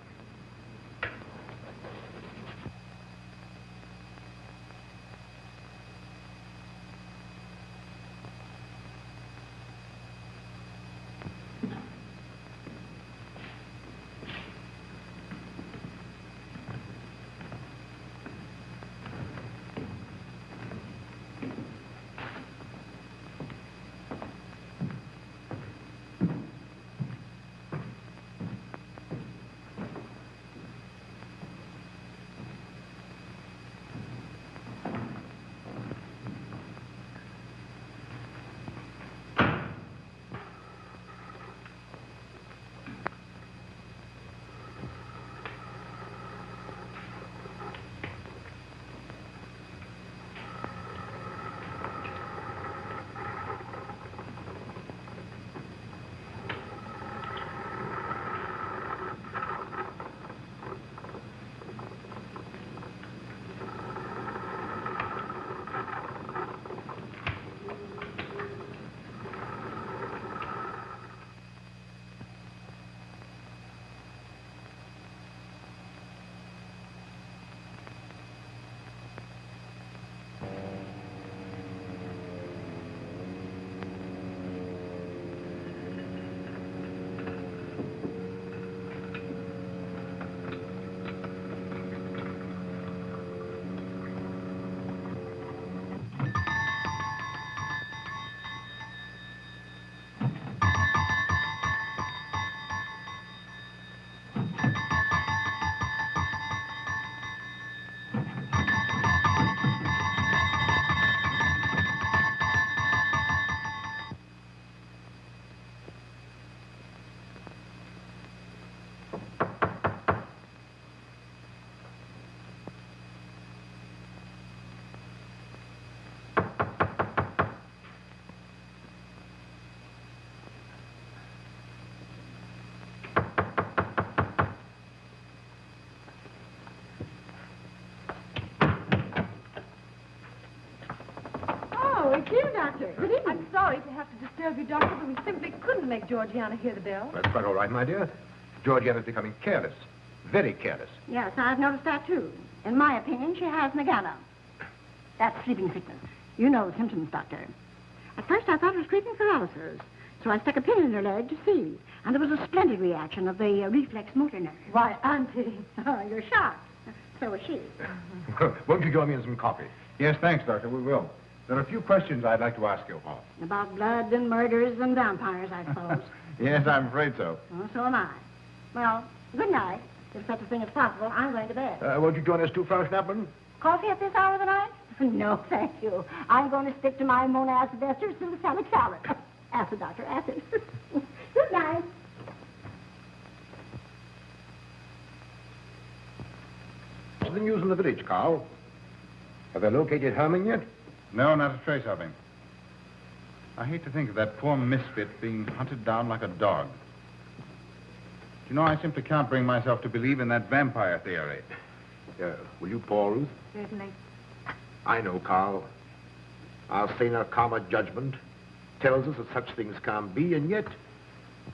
It's you, Doctor. Good evening. I'm sorry to have to disturb you, Doctor, but we simply couldn't make Georgiana hear the bell. That's quite all right, my dear. Georgiana's becoming careless. Very careless. Yes, I've noticed that, too. In my opinion, she has nagana. That's sleeping sickness. You know the symptoms, Doctor. At first, I thought it was creeping paralysis, so I stuck a pin in her leg to see. And there was a splendid reaction of the reflex motor nerve. Why, Auntie. Oh, you're shocked. So was she. Won't you join me in some coffee? Yes, thanks, Doctor. We will. There are a few questions I'd like to ask you. About blood and murders and vampires, I suppose. Yes, I'm afraid so. Oh, so am I. Well, good night. If such a thing is possible, I'm going to bed. Won't you join us too, Frau Schnappmann? Coffee at this hour of the night? No, thank you. I'm going to stick to my monacid ester salicylic salad. Acid, Doctor, acid. Good night. What's the news in the village, Carl? Have they located Herman yet? No, not a trace of him. I hate to think of that poor misfit being hunted down like a dog. You know, I simply can't bring myself to believe in that vampire theory. Will you pour, Ruth? Certainly. I know, Carl. Our saner, calmer judgment tells us that such things can't be, and yet,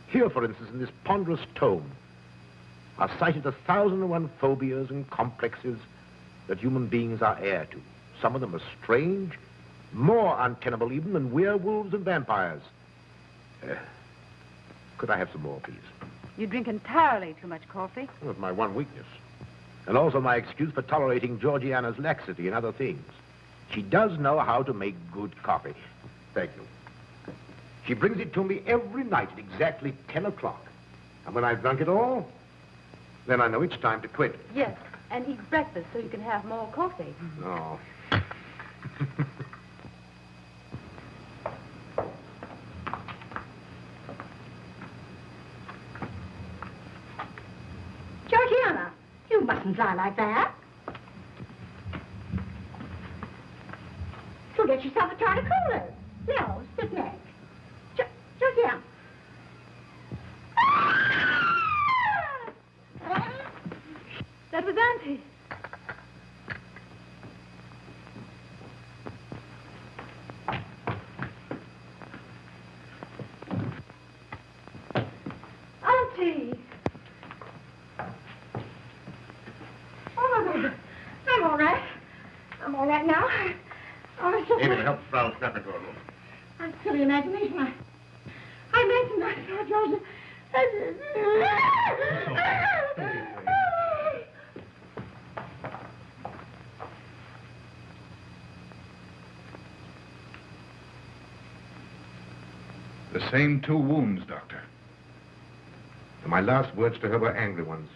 here, for instance, in this ponderous tome, are cited 1,001 phobias and complexes that human beings are heir to. Some of them are strange, more untenable even than werewolves and vampires. Could I have some more, please? You drink entirely too much coffee. Well, it's my one weakness. And also my excuse for tolerating Georgiana's laxity and other things. She does know how to make good coffee. Thank you. She brings it to me every night at exactly 10 o'clock. And when I've drunk it all, then I know it's time to quit. Yes, and eat breakfast so you can have more coffee. No. Georgiana, you mustn't lie like that. You'll get yourself a charter cooler. No, sit next. Georgiana. That was Auntie. Auntie! Oh, my God. I'm all right. I'm all right now. Oh, it's just Amy, help Frau snap into her room. a silly imagination. I mentioned I saw Georgia. The same 2 wounds, Doctor. And my last words to her were angry ones.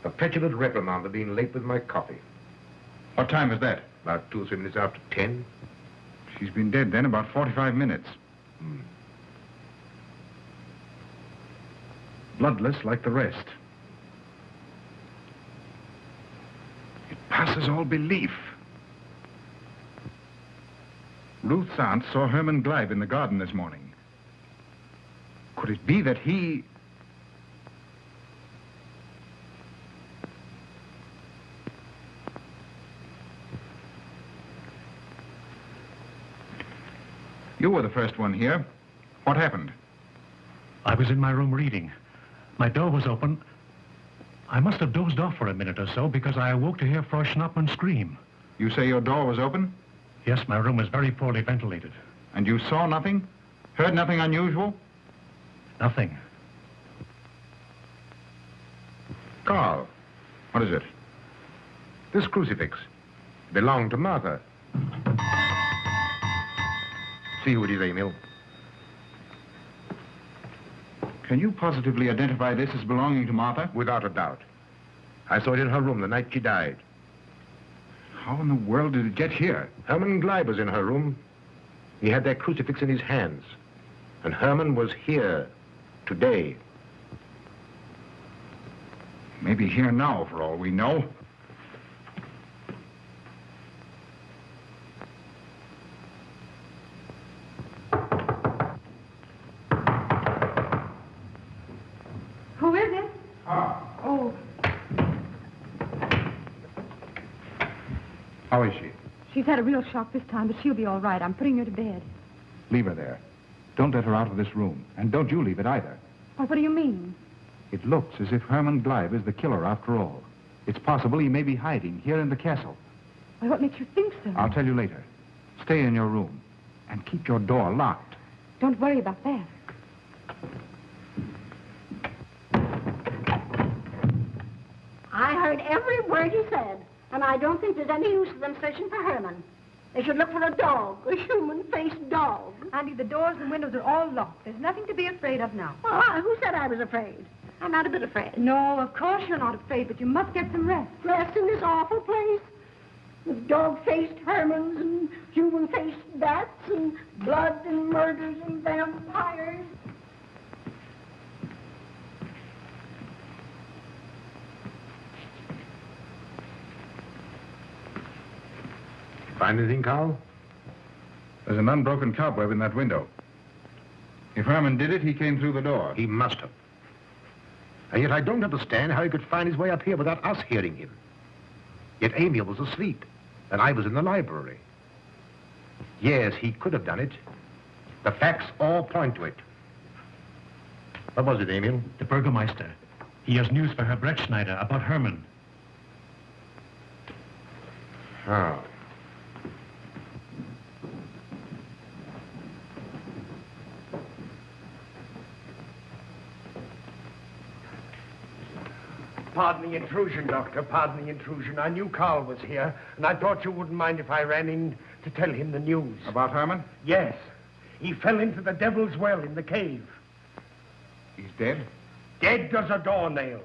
A petulant reprimand for being late with my coffee. What time is that? About 2 or 3 minutes after 10. She's been dead then about 45 minutes. Bloodless like the rest. It passes all belief. Ruth's aunt saw Herman Gleib in the garden this morning. Could it be that he... You were the first one here. What happened? I was in my room reading. My door was open. I must have dozed off for a minute or so because I awoke to hear Frau Schnappmann scream. You say your door was open? Yes, my room was very poorly ventilated. And you saw nothing? Heard nothing unusual? Nothing. Carl. What is it? This crucifix belonged to Martha. See who it is, Emil. Can you positively identify this as belonging to Martha? Without a doubt. I saw it in her room the night she died. How in the world did it get here? Herman Gleib was in her room. He had that crucifix in his hands. And Herman was here today. Maybe here now, for all we know. Who is it? Oh, How is she? she's had a real shock this time, but she'll be all right. I'm putting her to bed. Leave her there. Don't let her out of this room. And don't you leave it either. Why, what do you mean? It looks as if Herman Gleib is the killer after all. It's possible he may be hiding here in the castle. Why, what makes you think so? I'll tell you later. Stay in your room and keep your door locked. Don't worry about that. I heard every word you said, and I don't think there's any use of them searching for Herman. They should look for a dog, a human-faced dog. Auntie, the doors and windows are all locked. There's nothing to be afraid of now. Well, who said I was afraid? I'm not a bit afraid. No, of course you're not afraid, but you must get some rest. Rest in this awful place with dog-faced Hermans and human-faced bats and blood and murders and vampires. Find anything, Carl? There's an unbroken cobweb in that window. If Herman did it, he came through the door. He must have. And yet I don't understand how he could find his way up here without us hearing him. Yet Emil was asleep, and I was in the library. Yes, he could have done it. The facts all point to it. What was it, Emil? The Burgermeister. He has news for Herr Brettschneider about Herman. Oh. Pardon the intrusion, Doctor. Pardon the intrusion. I knew Carl was here, and I thought you wouldn't mind if I ran in to tell him the news. About Herman? Yes. He fell into the Devil's Well in the cave. He's dead? Dead as a doornail.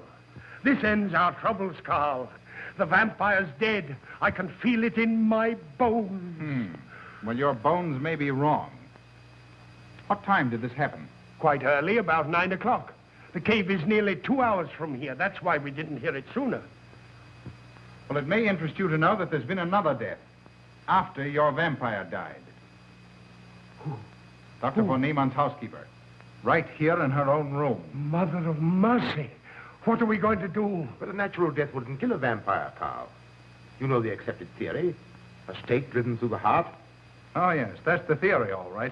This ends our troubles, Carl. The vampire's dead. I can feel it in my bones. Well, your bones may be wrong. What time did this happen? Quite early, about 9 o'clock. The cave is nearly 2 hours from here. That's why we didn't hear it sooner. Well, it may interest you to know that there's been another death after your vampire died. Who? Dr. von Niemann's housekeeper. Right here in her own room. Mother of mercy. What are we going to do? But a natural death wouldn't kill a vampire, Carl. You know the accepted theory. A stake driven through the heart. Oh, yes, that's the theory, all right.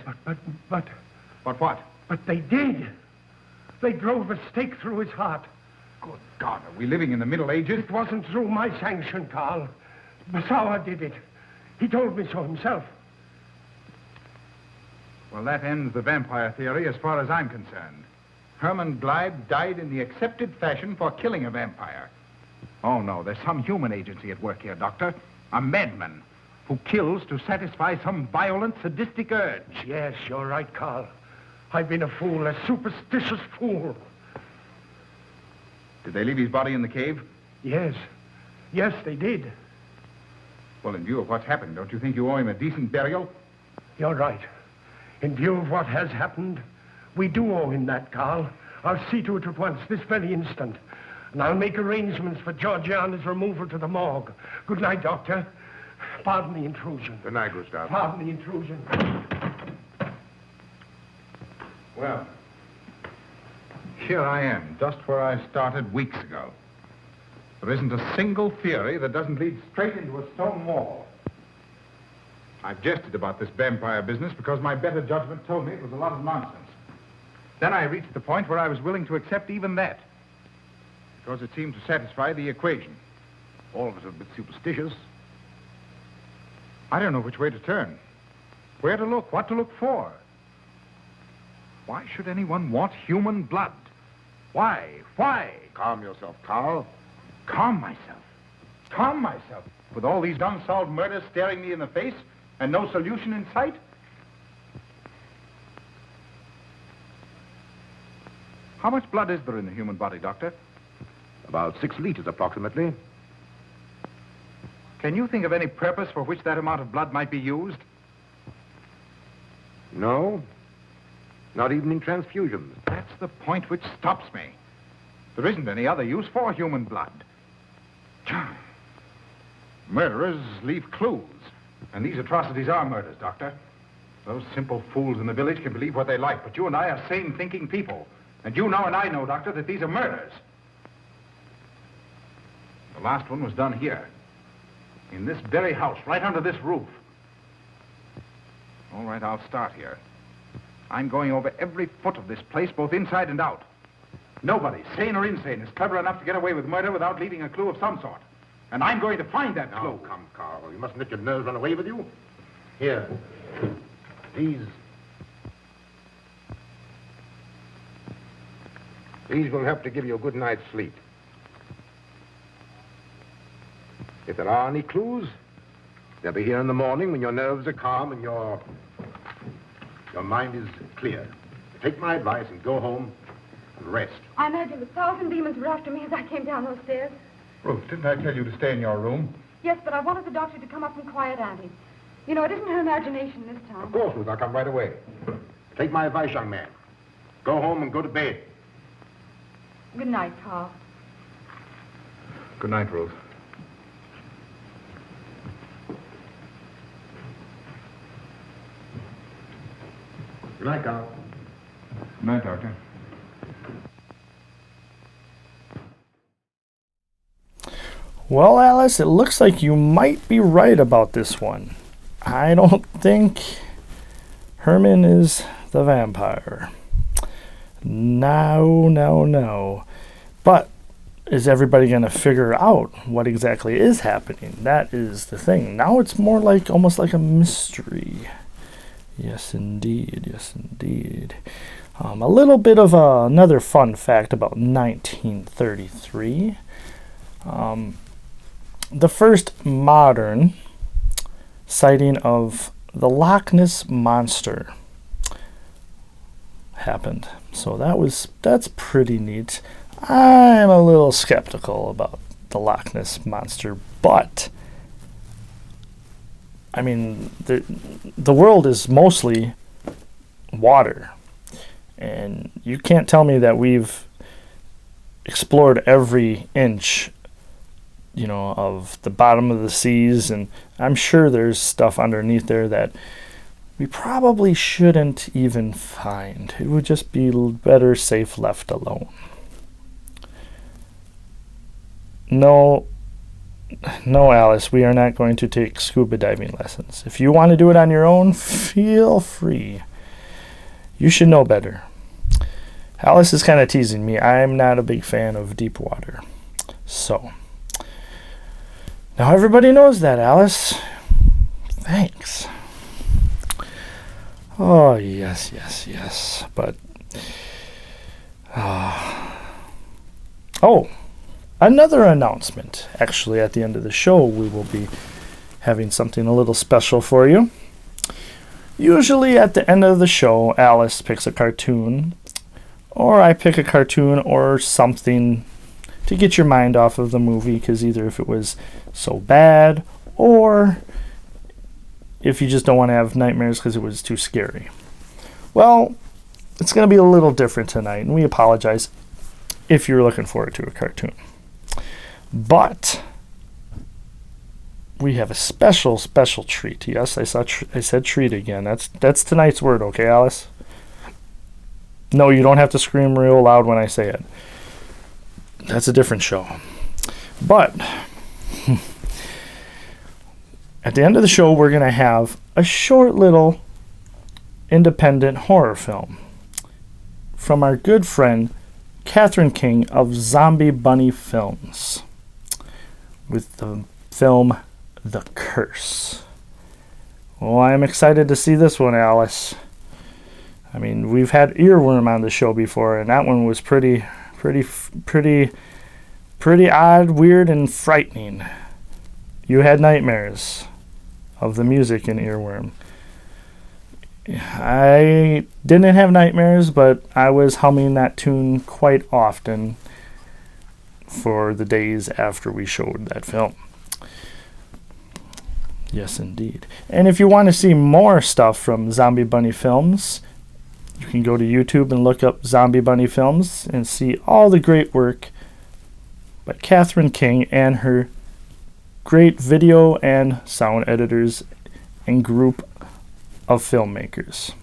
But But what? But they did. They drove a stake through his heart. Good God, are we living in the Middle Ages? It wasn't through my sanction, Carl. Basawa did it. He told me so himself. Well, that ends the vampire theory as far as I'm concerned. Herman Gleib died in the accepted fashion for killing a vampire. Oh, no, there's some human agency at work here, Doctor. A madman who kills to satisfy some violent, sadistic urge. Yes, you're right, Carl. I've been a fool, a superstitious fool. Did they leave his body in the cave? Yes. Yes, they did. Well, in view of what's happened, don't you think you owe him a decent burial? You're right. In view of what has happened, we do owe him that, Carl. I'll see to it at once, this very instant. And I'll make arrangements for Georgiana's removal to the morgue. Good night, Doctor. Pardon the intrusion. Good night, Gustav. Pardon the intrusion. Well, here I am, just where I started weeks ago. There isn't a single theory that doesn't lead straight into a stone wall. I've jested about this vampire business because my better judgment told me it was a lot of nonsense. Then I reached the point where I was willing to accept even that, because it seemed to satisfy the equation. All of us are a bit superstitious. I don't know which way to turn, where to look, what to look for. Why should anyone want human blood? Why? Why? Calm yourself, Carl. Calm myself. Calm myself. With all these unsolved murders staring me in the face and no solution in sight? How much blood is there in the human body, Doctor? About 6 liters, approximately. Can you think of any purpose for which that amount of blood might be used? No. Not even in transfusions. That's the point which stops me. There isn't any other use for human blood. Murderers leave clues. And these atrocities are murders, Doctor. Those simple fools in the village can believe what they like, but you and I are sane, thinking people. And you know and I know, Doctor, that these are murders. The last one was done here. In this very house, right under this roof. All right, I'll start here. I'm going over every foot of this place, both inside and out. Nobody, sane or insane, is clever enough to get away with murder without leaving a clue of some sort. And I'm going to find that clue. Now, come, Carl. You mustn't let your nerves run away with you. Here. These will help to give you a good night's sleep. If there are any clues, they'll be here in the morning when your nerves are calm and your mind is clear. Take my advice and go home and rest. I imagine 1,000 demons were after me as I came down those stairs. Ruth, didn't I tell you to stay in your room? Yes, but I wanted the doctor to come up and quiet Auntie. You know, it isn't her imagination this time. Of course, Ruth, I'll come right away. Take my advice, young man. Go home and go to bed. Good night, Carl. Good night, Ruth. Good night, Carl. Good night, Doctor. Well, Alice, it looks like you might be right about this one. I don't think Herman is the vampire. No. But is everybody going to figure out what exactly is happening? That is the thing. Now it's more like almost like a mystery. Yes, indeed. A little bit of another fun fact about 1933. The first modern sighting of the Loch Ness Monster happened. So that's pretty neat. I'm a little skeptical about the Loch Ness Monster, but I mean, the world is mostly water, and you can't tell me that we've explored every inch, of the bottom of the seas, and I'm sure there's stuff underneath there that we probably shouldn't even find. It would just be better safe left alone. No, Alice, we are not going to take scuba diving lessons. If you want to do it on your own, feel free. You should know better. Alice is kind of teasing me. I'm not a big fan of deep water. So, now everybody knows that, Alice. Thanks. Oh, yes. But, another announcement. Actually, at the end of the show, we will be having something a little special for you. Usually at the end of the show, Alice picks a cartoon, or I pick a cartoon or something to get your mind off of the movie, because either if it was so bad, or if you just don't want to have nightmares because it was too scary. Well, it's going to be a little different tonight, and we apologize if you're looking forward to a cartoon. But we have a special treat. Yes, I said treat again. That's tonight's word, okay, Alice? No, you don't have to scream real loud when I say it. That's a different show. But at the end of the show, we're going to have a short little independent horror film from our good friend Kathryn King of Zombie Bunny Films, with the film The Curse. Well, I'm excited to see this one, Alice. I mean, we've had Earworm on the show before, and that one was pretty odd, weird, and frightening. You had nightmares of the music in Earworm. I didn't have nightmares, but I was humming that tune quite often for the days after we showed that film. Yes, indeed. And if you want to see more stuff from Zombie Bunny Films, you can go to YouTube and look up Zombie Bunny Films and see all the great work by Kathryn King and her great video and sound editors and group of filmmakers.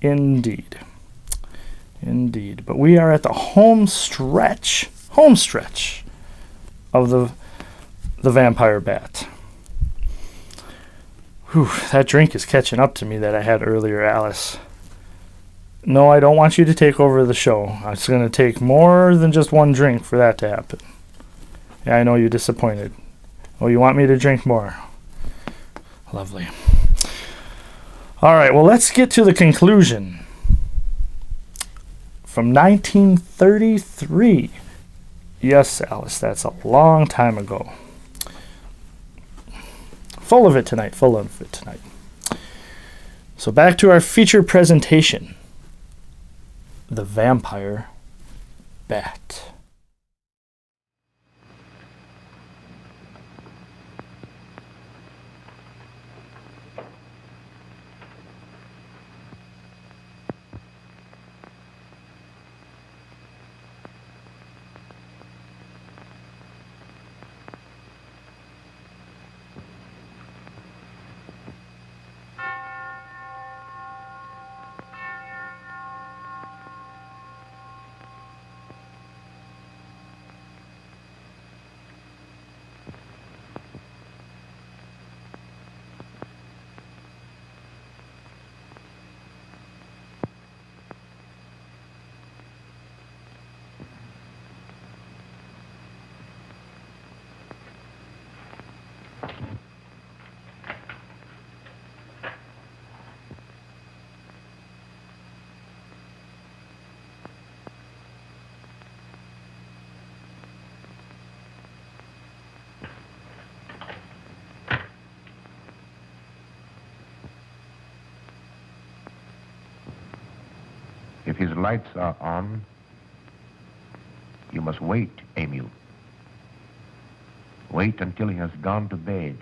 Indeed. But we are at the home stretch of the Vampire Bat. Whew, that drink is catching up to me that I had earlier, Alice. No, I don't want you to take over the show. It's going to take more than just one drink for that to happen. Yeah, I know you're disappointed. Oh, you want me to drink more? Lovely. All right, well, let's get to the conclusion. From 1933. Yes, Alice, that's a long time ago. Full of it tonight. So back to our feature presentation. The Vampire Bat. If his lights are on, you must wait, Emil. Wait until he has gone to bed.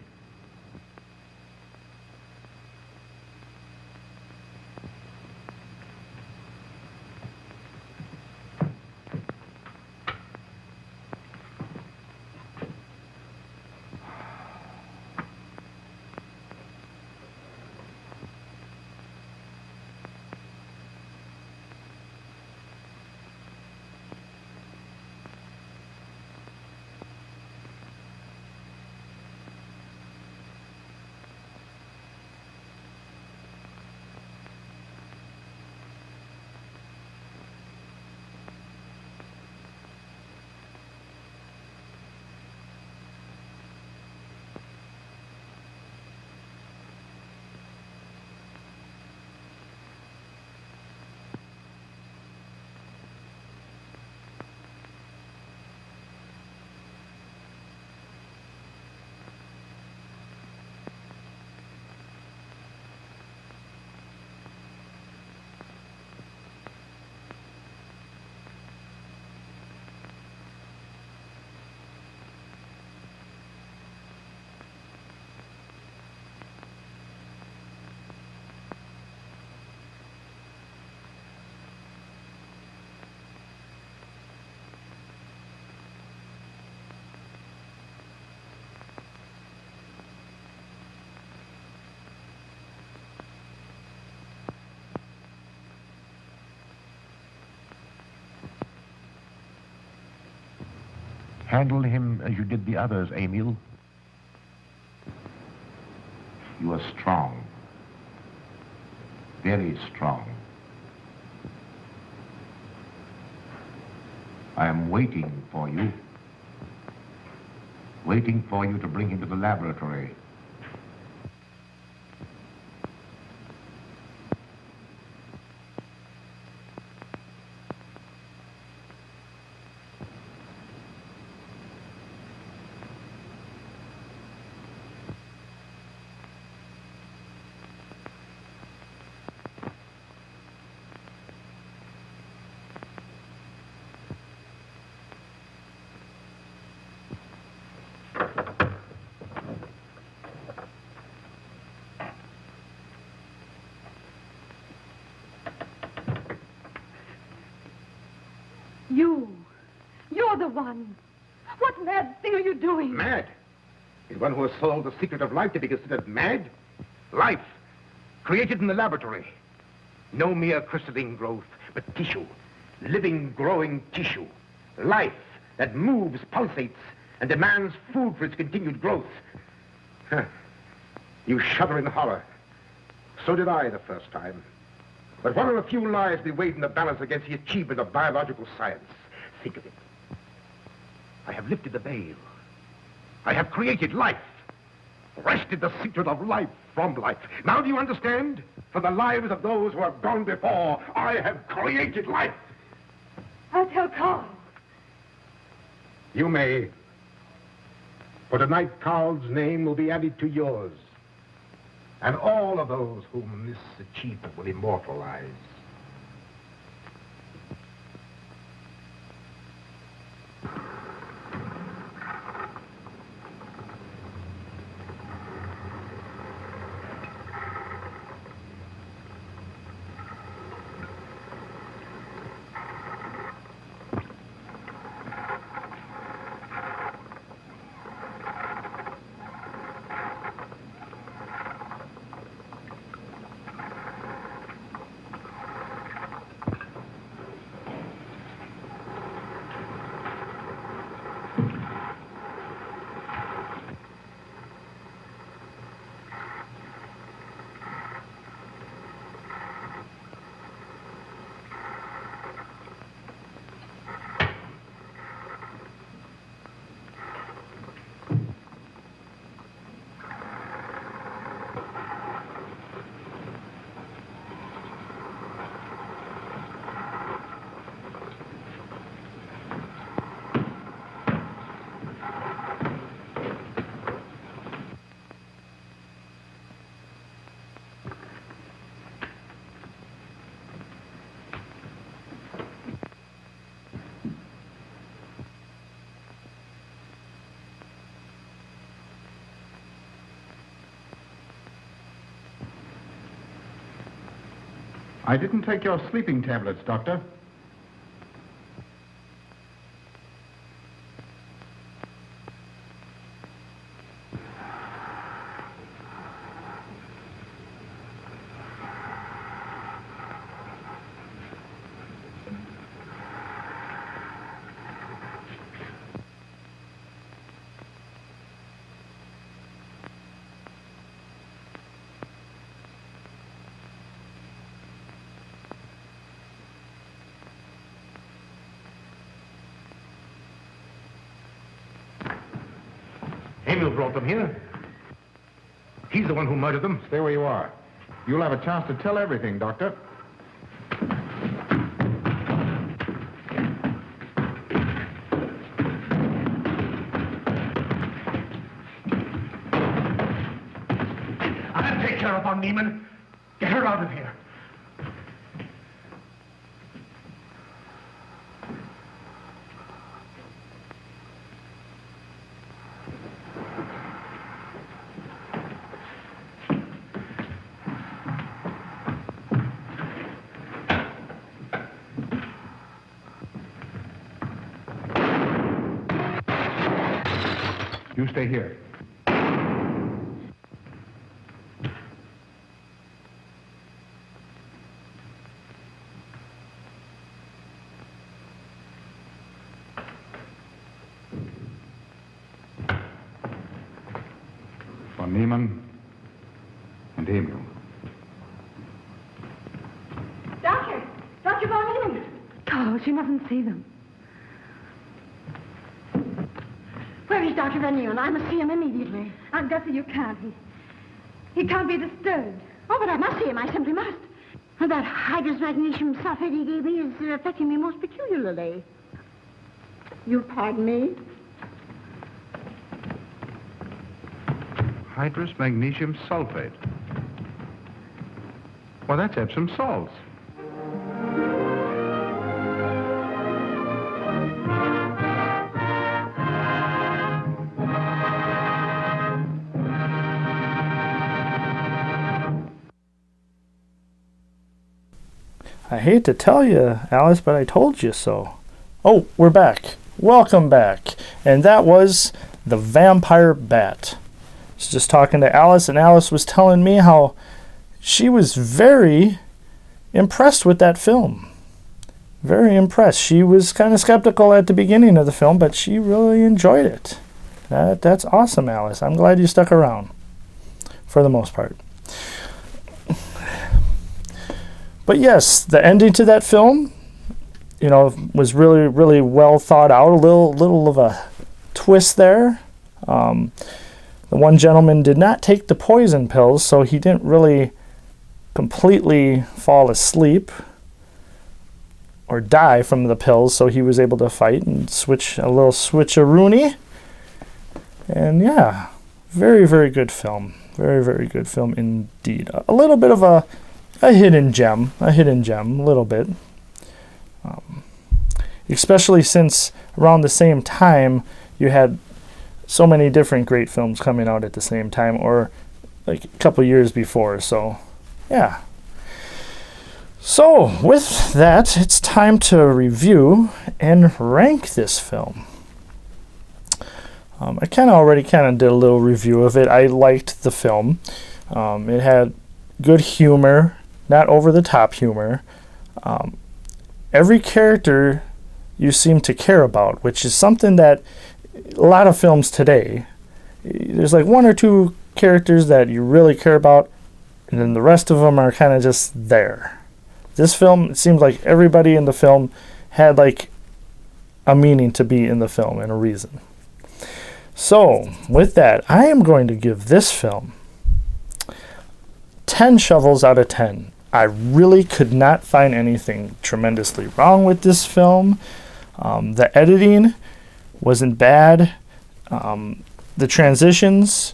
Handle him as you did the others, Emil. You are strong. Very strong. I am waiting for you. Waiting for you to bring him to the laboratory. You're the one. What mad thing are you doing? Mad? Is one who has solved the secret of life to be considered mad? Life, created in the laboratory. No mere crystalline growth, but tissue. Living, growing tissue. Life that moves, pulsates, and demands food for its continued growth. Huh. You shudder in horror. So did I the first time. But what are a few lives be weighed in the balance against the achievement of biological science? Think of it. I have lifted the veil. I have created life. Wrested the secret of life from life. Now do you understand? From the lives of those who have gone before, I have created life. I'll tell Carl. You may. For tonight, Carl's name will be added to yours. And all of those whom this achievement will immortalize. I didn't take your sleeping tablets, Doctor. Emil brought them here. He's the one who murdered them. Stay where you are. You'll have a chance to tell everything, Doctor. I'll take care of Von Niemann. Get her out of here. You stay here. Von Niemann and Emil. Doctor! Dr. Von Niemann! Oh, she mustn't see them. Where is Dr. Van Nieuwen? I must see him immediately. Aunt Gussie, you can't. He can't be disturbed. Oh, but I must see him. I simply must. That hydrous magnesium sulfate he gave me is affecting me most peculiarly. You'll pardon me? Hydrous magnesium sulfate. Well, that's Epsom salts. I hate to tell you, Alice, but I told you so. Oh, we're back. Welcome back. And that was The Vampire Bat. I was just talking to Alice, and Alice was telling me how she was very impressed with that film. Very impressed. She was kind of skeptical at the beginning of the film, but she really enjoyed it. That's awesome, Alice. I'm glad you stuck around, for the most part. But yes, the ending to that film, was really, really well thought out. A little of a twist there. The one gentleman did not take the poison pills, so he didn't really completely fall asleep or die from the pills, so he was able to fight and switch a little switcheroony. And yeah, very, very good film. Very, very good film indeed. A little bit of a hidden gem, a little bit. Especially since around the same time you had so many different great films coming out at the same time, or like a couple years before. So, yeah. So, with that, it's time to review and rank this film. I already did a little review of it. I liked the film. It had good humor, not over-the-top humor. Every character you seem to care about, which is something that a lot of films today, there's like one or two characters that you really care about, and then the rest of them are kind of just there. This film, it seems like everybody in the film had like a meaning to be in the film and a reason. So, with that, I am going to give this film 10 shovels out of 10. I really could not find anything tremendously wrong with this film. The editing wasn't bad. The transitions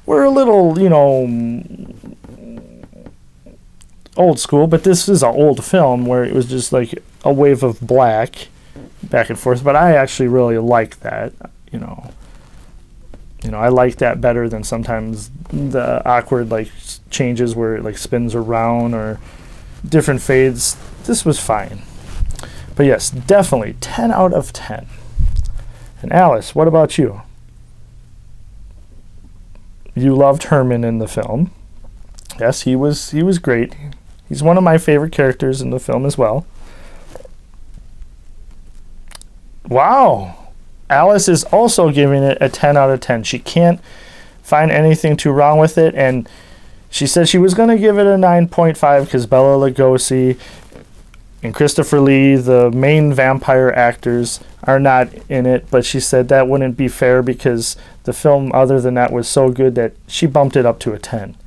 were a little, old school, but this is an old film where it was just like a wave of black back and forth. But I actually really like that, I like that better than sometimes the awkward changes where it spins around or different fades. This was fine. But yes, definitely 10 out of 10. And Alice, what about you? You loved Herman in the film. Yes, he was great. He's one of my favorite characters in the film as well. Wow. Alice is also giving it a 10 out of 10. She can't find anything too wrong with it, and she said she was going to give it a 9.5 because Bela Lugosi and Christopher Lee, the main vampire actors, are not in it, but she said that wouldn't be fair because the film, other than that, was so good that she bumped it up to a 10.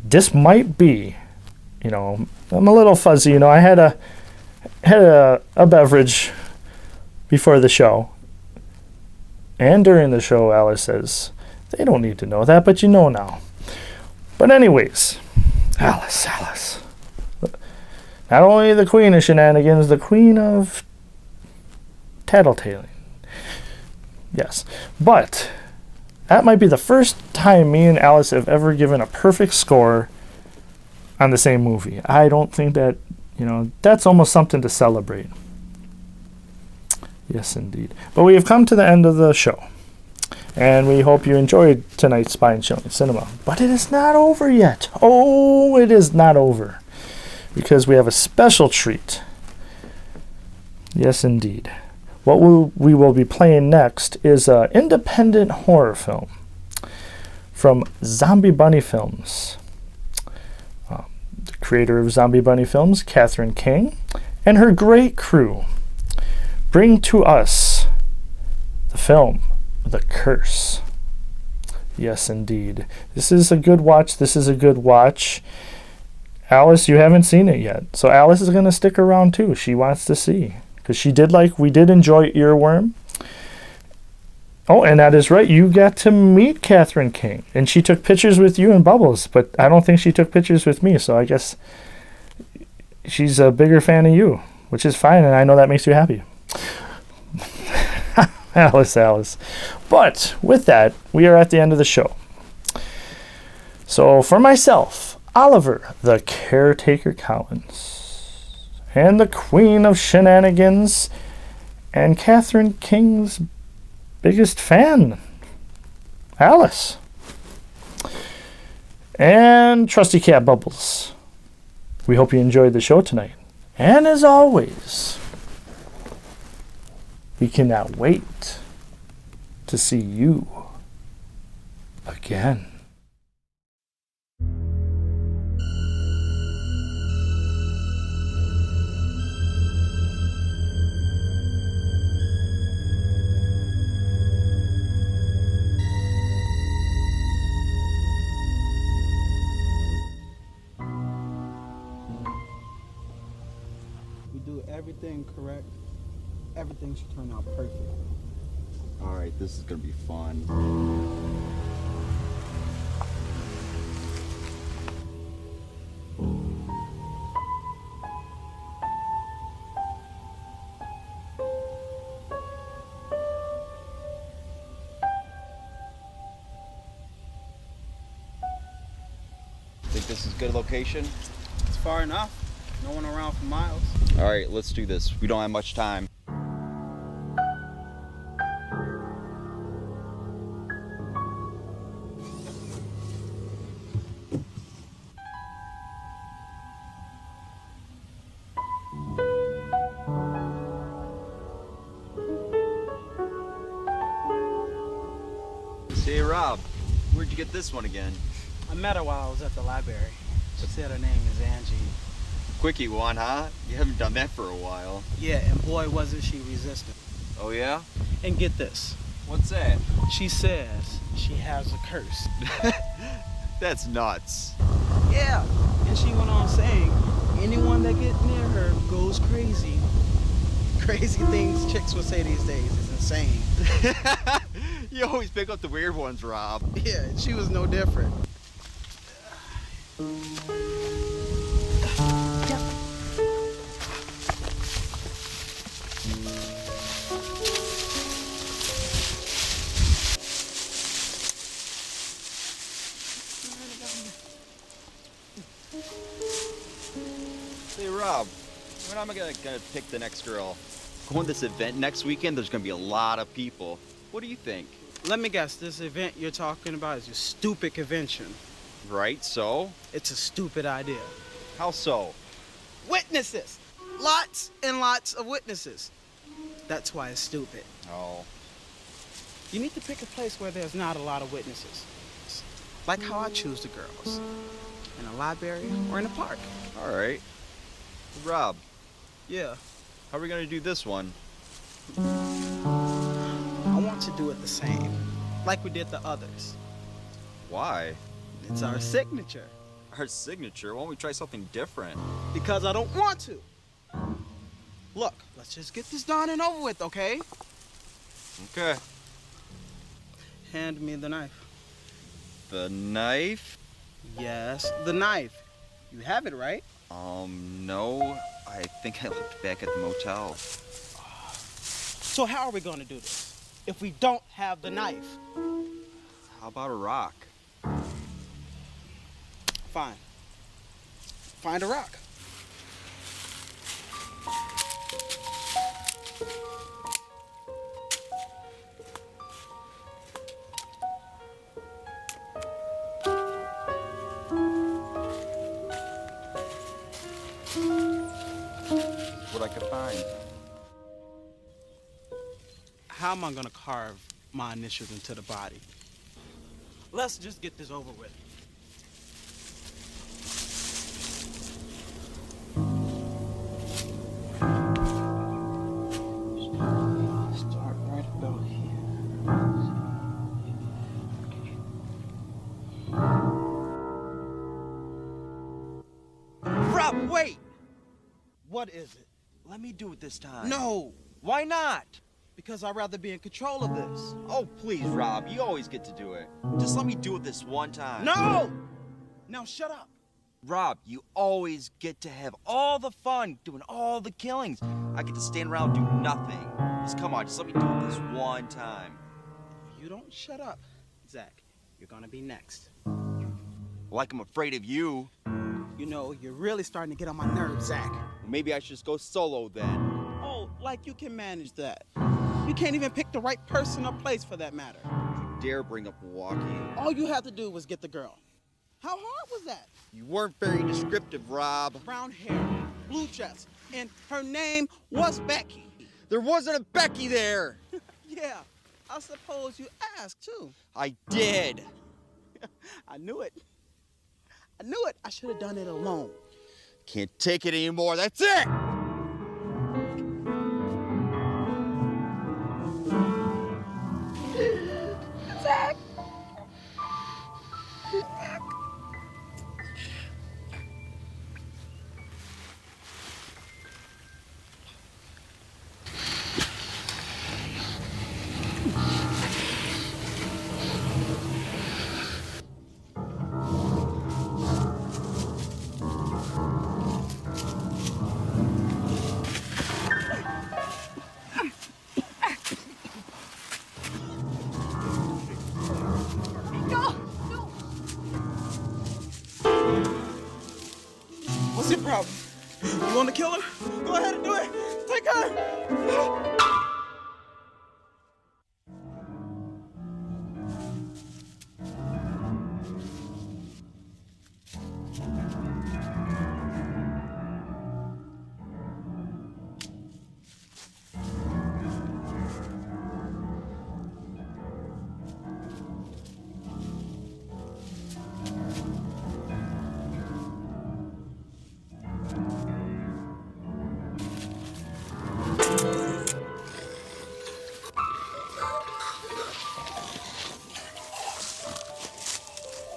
This might be, I'm a little fuzzy. I had a beverage before the show, and during the show, Alice says, they don't need to know that, but you know now. But anyways, Alice. Not only the queen of shenanigans, the queen of tattletaling. Yes. But that might be the first time me and Alice have ever given a perfect score on the same movie. I don't think that, that's almost something to celebrate. Yes, indeed. But we have come to the end of the show. And we hope you enjoyed tonight's Spine Chilling Cinema. But it is not over yet. Oh, it is not over. Because we have a special treat. Yes, indeed. What we will be playing next is an independent horror film from Zombie Bunny Films. The creator of Zombie Bunny Films, Kathryn King, and her great crew bring to us the film The Curse. Yes, indeed. This is a good watch. Alice, you haven't seen it yet. So Alice is going to stick around too. She wants to see. Because we did enjoy Earworm. Oh, and that is right. You got to meet Kathryn King. And she took pictures with you and Bubbles. But I don't think she took pictures with me. So I guess she's a bigger fan of you. Which is fine. And I know that makes you happy. Alice. But with that, we are at the end of the show. So for myself, Oliver, the Caretaker Collins, and the Queen of Shenanigans, and Kathryn King's biggest fan, Alice, and Trusty Cat Bubbles. We hope you enjoyed the show tonight. And as always, we cannot wait to see you again. Everything correct, everything should turn out perfect. All right, this is gonna be fun. Think this is a good location? It's far enough. No one around for miles. All right, let's do this. We don't have much time. Hey, Rob, where'd you get this one again? I met her while I was at the library. She said her name is Angie. Quickie one, huh? You haven't done that for a while. Yeah, and boy, wasn't she resistant. Oh, yeah? And get this. What's that? She says she has a curse. That's nuts. Yeah, and she went on saying, anyone that gets near her goes crazy. Crazy things chicks will say these days is insane. You always pick up the weird ones, Rob. Yeah, she was no different. Rob, when am I gonna pick the next girl? Going to this event next weekend, there's gonna be a lot of people. What do you think? Let me guess, this event you're talking about is a stupid convention. Right, so? It's a stupid idea. How so? Witnesses! Lots and lots of witnesses. That's why it's stupid. Oh. You need to pick a place where there's not a lot of witnesses. Like how I choose the girls. In a library or in a park. All right. Rob. Yeah. How are we gonna do this one? I want to do it the same. Like we did the others. Why? It's our signature. Our signature? Why don't we try something different? Because I don't want to. Look, let's just get this done and over with, okay? Okay. Hand me the knife. The knife? Yes, the knife. You have it, right? No. I think I left it back at the motel. So how are we gonna do this if we don't have the knife? How about a rock? Fine. Find a rock. What I could find. How am I gonna carve my initials into the body? Let's just get this over with. Start right about here. Rob, wait! What is it? Let me do it this time. No! Why not? Because I'd rather be in control of this. Oh, please, Rob. You always get to do it. Just let me do it this one time. No! Now shut up. Rob, you always get to have all the fun doing all the killings. I get to stand around and do nothing. Just come on, just let me do it this one time. You don't shut up, Zach. You're gonna be next. Like I'm afraid of you. You know, you're really starting to get on my nerves, Zach. Maybe I should just go solo then. Oh, like you can manage that. You can't even pick the right person or place for that matter. Dare bring up walking. All you had to do was get the girl. How hard was that? You weren't very descriptive, Rob. Brown hair, blue dress, and her name was Becky. There wasn't a Becky there. Yeah, I suppose you asked too. I did. I knew it. I knew it. I should have done it alone. Can't take it anymore. That's it. Zach! What's your problem? You want to kill her? Go ahead and do it. Take her.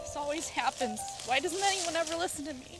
This always happens. Why doesn't anyone ever listen to me?